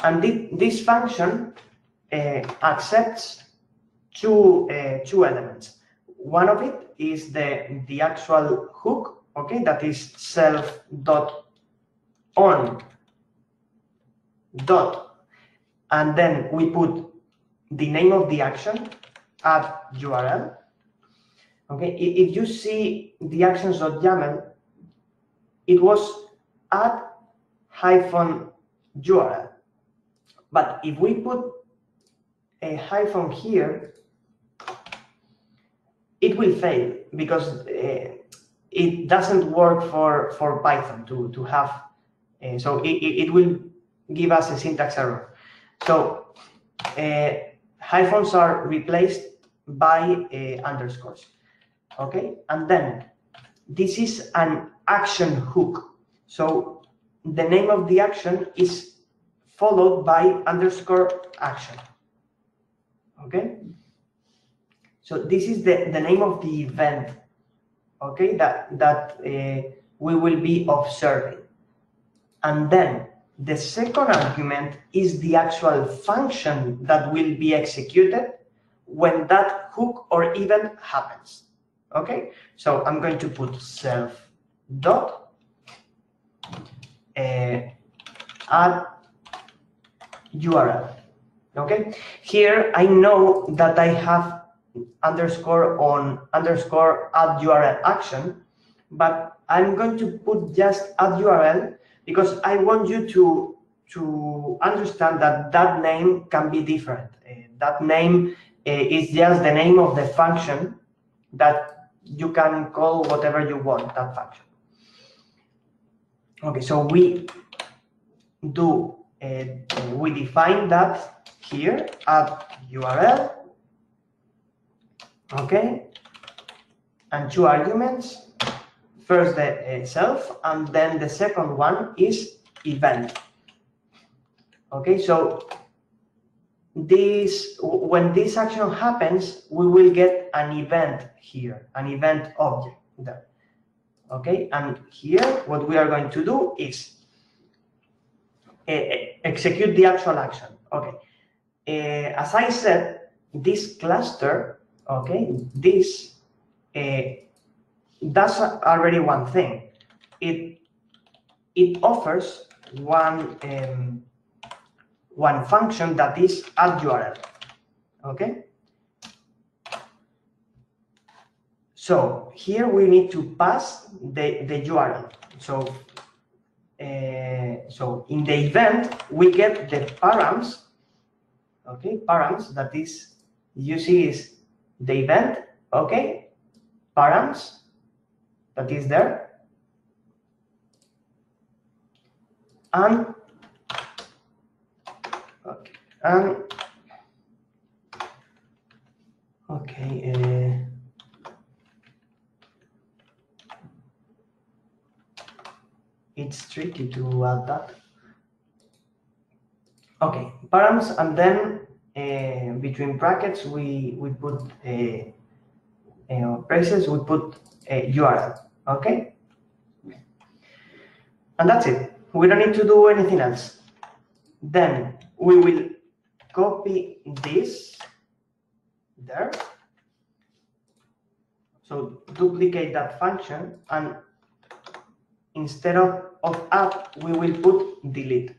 And this function accepts two elements. One of it is the actual hook, okay, that is self.on dot, and then we put the name of the action at URL. Okay, if you see the actions.yaml, it was add -URL. But if we put a hyphen here, it will fail because it doesn't work for Python to have, so it will give us a syntax error. So hyphens are replaced by underscores, okay? And then this is an action hook. So the name of the action is followed by _action, okay? So this is the name of the event, okay, that we will be observing. And then the second argument is the actual function that will be executed when that hook or event happens, okay? So I'm going to put self dot add URL, okay? Here I know that I have underscore on underscore add URL action, but I'm going to put just add URL because I want you to understand that that name can be different. That name is just the name of the function that you can call whatever you want, that function. Okay, so we define that here, add URL, okay, and 2 arguments. First the self, and then the second one is event. Okay, so when this action happens, we will get an event here, an event object there. Okay, and here what we are going to do is execute the actual action. Okay, as I said, this cluster, okay, this does already one thing. It offers one function that is add URL. Okay. So here we need to pass the URL. So so in the event we get the params. Okay, params, that is, you see, is the event. Okay, params, that is there, and okay, okay, it's tricky to add that. Okay, params, and then between brackets we put braces, we put URL. Okay, and that's it. We don't need to do anything else. Then we will copy this there. So duplicate that function, and instead of add, we will put delete.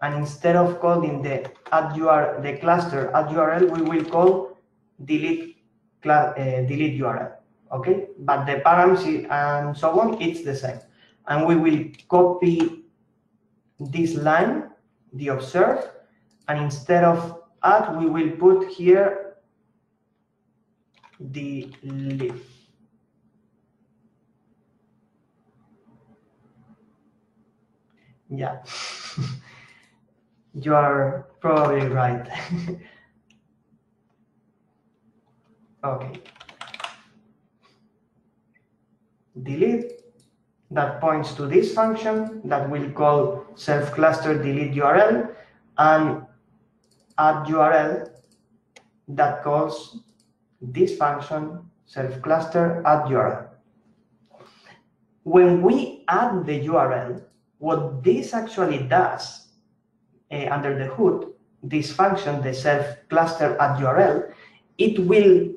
And instead of calling the add URL, the cluster add URL, we will call delete URL. okay? But the params and so on, it's the same. And we will copy this line, the observe, and instead of add, we will put here the leaf. Yeah, you are probably right. Okay. Delete, that points to this function that we'll call self-cluster delete URL, and add URL that calls this function self-cluster add URL. When we add the URL, what this actually does under the hood, this function, the self-cluster add URL, it will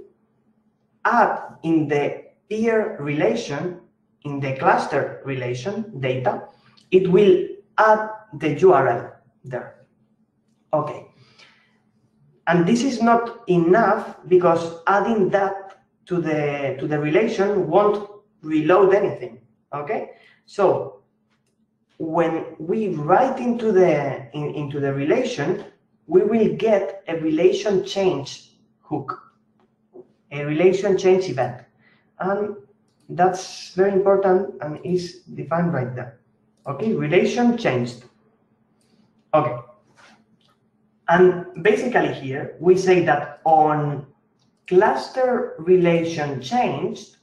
add in the peer relation, in the cluster relation data, it will add the URL there. Okay. And this is not enough because adding that to the relation won't reload anything. Okay. So when we write into the relation, we will get a relation change hook, a relation change event, and that's very important and is defined right there. Okay, relation changed. Okay, and basically here we say that on cluster relation changed,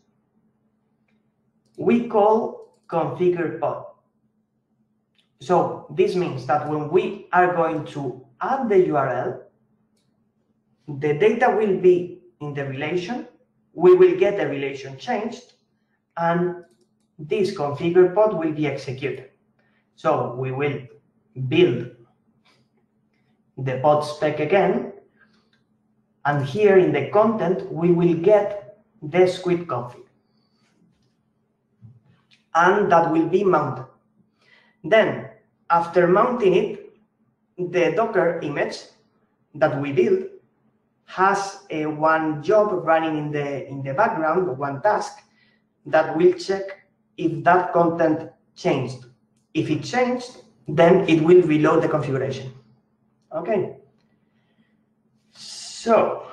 we call configure pod. So this means that when we are going to add the URL, the data will be in the relation, we will get the relation changed, and this configure pod will be executed. So we will build the pod spec again, and here in the content, we will get the squid config. And that will be mounted. Then, after mounting it, the Docker image that we built has one job running in the background, one task, that will check if that content changed. If it changed, then it will reload the configuration. Okay. So,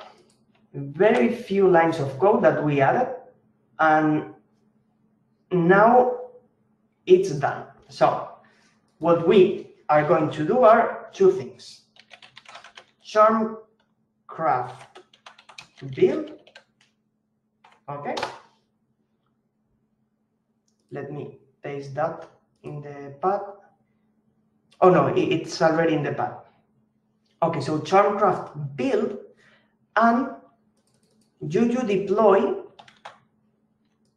very few lines of code that we added, and now it's done. So, what we are going to do are two things. Charmcraft build. Okay. Let me paste that in the pad. Oh no, it's already in the pad. Okay, so Charmcraft build and Juju deploy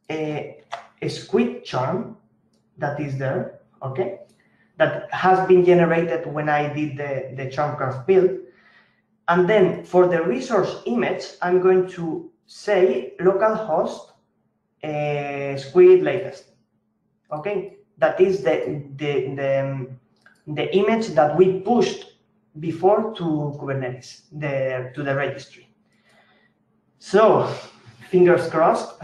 a squid charm that is there, okay, that has been generated when I did the Charmcraft build. And then for the resource image, I'm going to say localhost squid latest. Okay, that is the image that we pushed before to Kubernetes, to the registry. So, fingers crossed,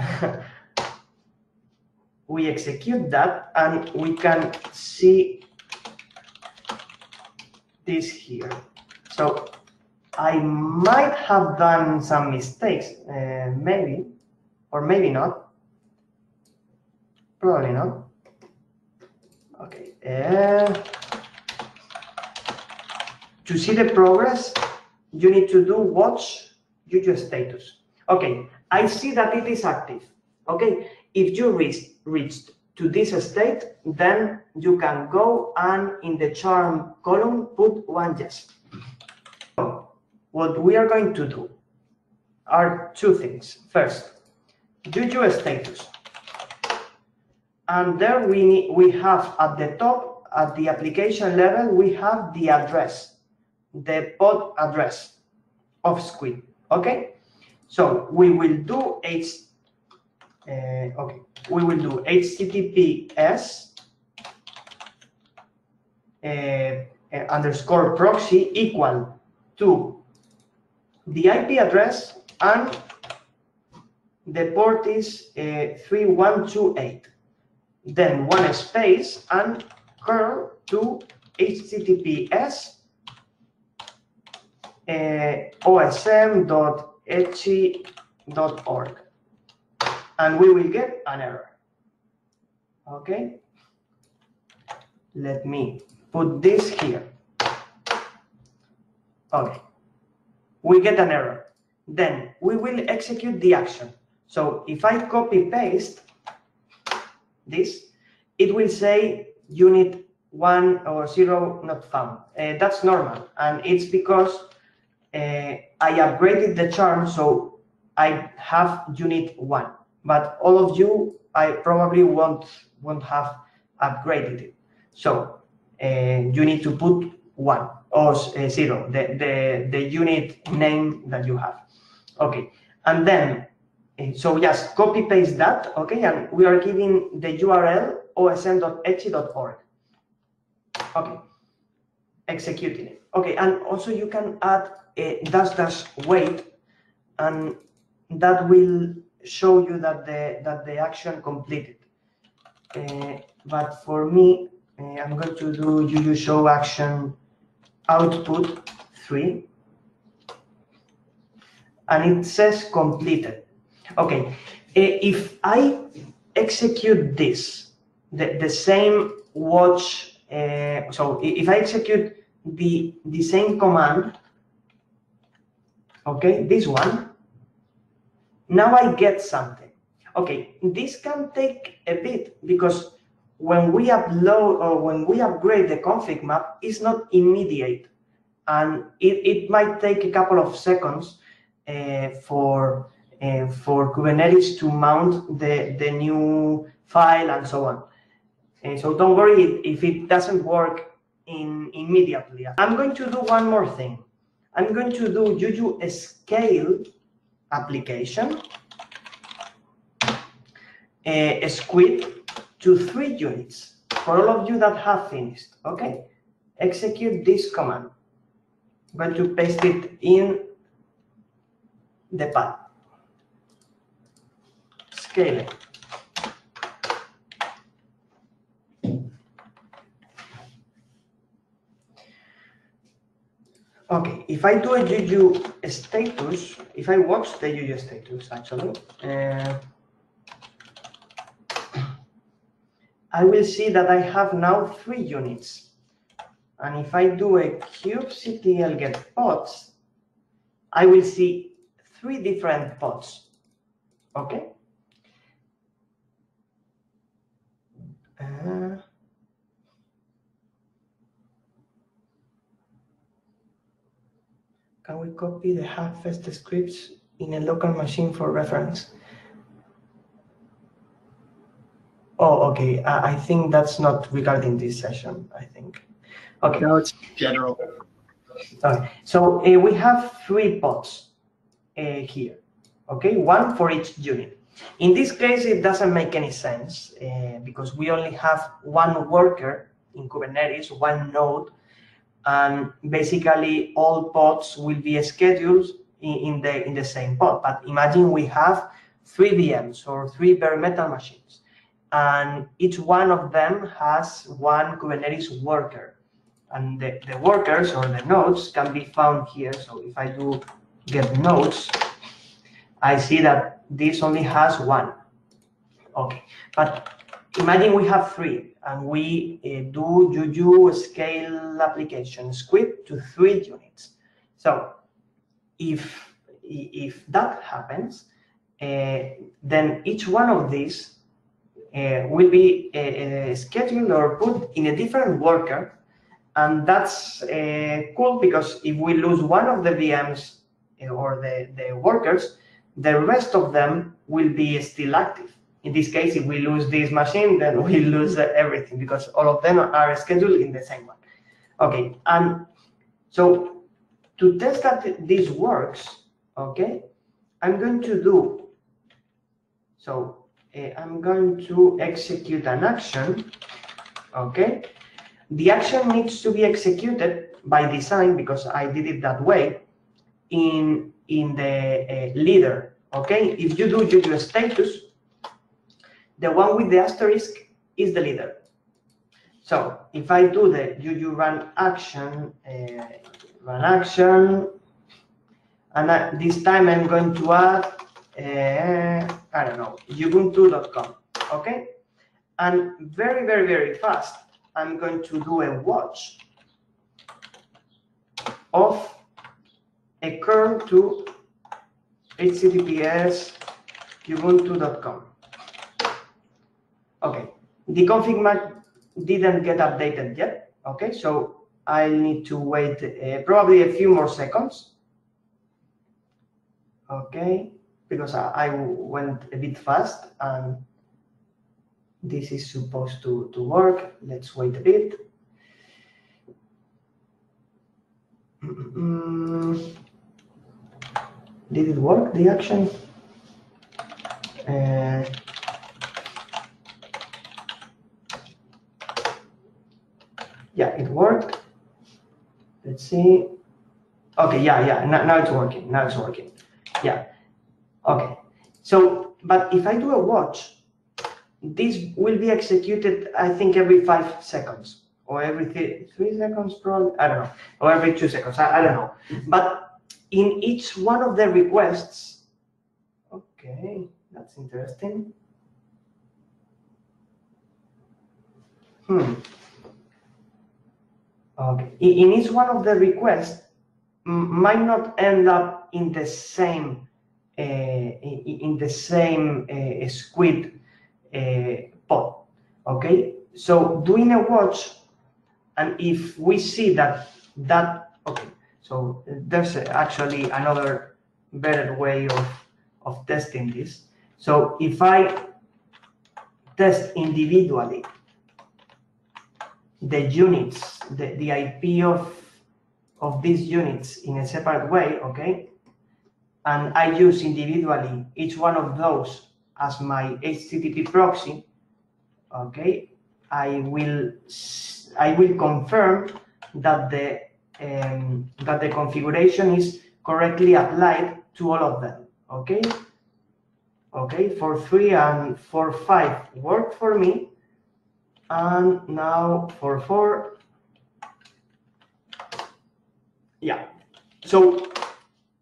we execute that and we can see this here. So, I might have done some mistakes, maybe, or maybe not. Probably not. Okay. To see the progress, you need to do watch Juju status. Okay, I see that it is active. Okay, if you reached to this state, then you can go and in the charm column put one yes. So, what we are going to do are two things. First, Juju status. And there we have at the top, at the application level, we have the address, the pod address of Squid. Okay, so we will do HTTPS underscore proxy equal to the IP address and the port is 3128. Then one space and curl to https OSM.etsy.org, and we will get an error. Okay, let me put this here. Okay, we get an error. Then we will execute the action. So if I copy paste this, it will say unit 1 or 0 not found. That's normal, and it's because I upgraded the charm, so I have unit 1. But all of you, I probably won't have upgraded it. So you need to put 1 or 0, the unit name that you have. Okay, and then so just copy paste that. Okay, and we are giving the URL osm.etsy.org. Okay, executing it. Okay, and also you can add a --wait, and that will show you that the action completed. But for me, I'm going to do Juju show action output 3, and it says completed. Okay, if I execute this, the same watch, so if I execute the same command, okay, this one, now I get something. Okay, this can take a bit because when we upload or when we upgrade the config map, it's not immediate, and it might take a couple of seconds for Kubernetes to mount the new file and so on. So don't worry if it doesn't work immediately. I'm going to do one more thing. I'm going to do Juju scale application, a squid to 3 units for all of you that have finished. Okay, execute this command. I'm going to paste it in the path. Scaling. Okay, if I do a Juju status, if I watch the Juju status, actually, I will see that I have now 3 units. And if I do a kubectl get pods, I will see 3 different pods. Okay. Can we copy the Hackfest scripts in a local machine for reference? Oh, okay. I think that's not regarding this session, I think. Okay. No, it's general. Okay. So we have 3 pods here. Okay, 1 for each unit. In this case, it doesn't make any sense because we only have 1 worker in Kubernetes, 1 node, and basically all pods will be scheduled in the same pod. But imagine we have 3 VMs or 3 bare metal machines, and each one of them has 1 Kubernetes worker, and the workers or the nodes can be found here. So if I do get nodes, I see that this only has 1. Okay, but imagine we have 3 and we do Juju scale application squid to 3 units. So if that happens, then each one of these will be scheduled or put in a different worker, and that's cool because if we lose one of the VMs or the workers, the rest of them will be still active. In this case, if we lose this machine, then we lose everything because all of them are scheduled in the same one. Okay, and so to test that this works, okay, I'm going to do, so I'm going to execute an action, okay. The action needs to be executed by design because I did it that way in the leader Okay, if you do Juju status, the one with the asterisk is the leader. So if I do the Juju run action, and this time I'm going to add, I don't know, ubuntu.com, okay? And very, very, very fast, I'm going to do a watch of a curl to https ubuntu.com. Okay, the config map didn't get updated yet, okay? So I'll need to wait probably a few more seconds. Okay, because I went a bit fast and this is supposed to work. Let's wait a bit. Did it work, the action? Yeah, it worked. Let's see. Okay, yeah, now it's working, Yeah, okay. So, but if I do a watch, this will be executed, I think, every 5 seconds or every 3 seconds, probably, I don't know, or every 2 seconds, I don't know. But in each one of the requests, okay, that's interesting. Okay, in each one of the requests might not end up in the same squid pod. Okay, so doing a watch, and if we see that okay, so there's actually another better way of testing this. So if I test individually the units, the IP of these units in a separate way, okay, and I use individually each one of those as my HTTP proxy, okay, I will confirm that the configuration is correctly applied to all of them, okay. Okay, for 3 and for 5 worked for me, and now for 4. Yeah, so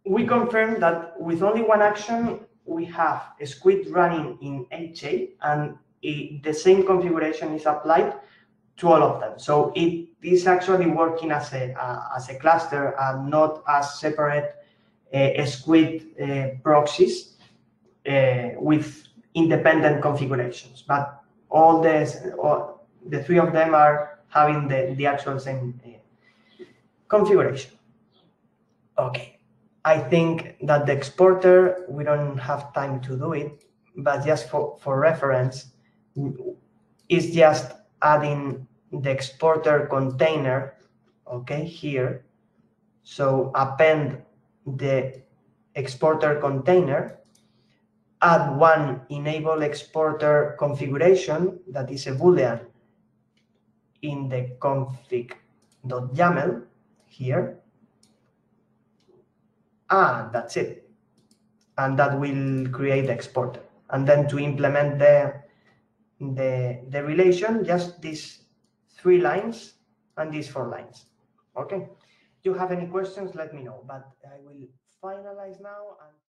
we confirm that with only one action, we have a squid running in HA, and the same configuration is applied to all of them. So it is actually working as a cluster and not as separate squid proxies with independent configurations. But all the 3 of them are having the actual same configuration. Okay, I think that the exporter, we don't have time to do it, but just for reference, is just adding the exporter container, okay, here. So append the exporter container, add one enable exporter configuration, that is a Boolean, in the config.yaml here. That's it. And that will create the exporter. And then to implement the relation, just these 3 lines and these 4 lines. Okay. If you have any questions, let me know. But I will finalize now. And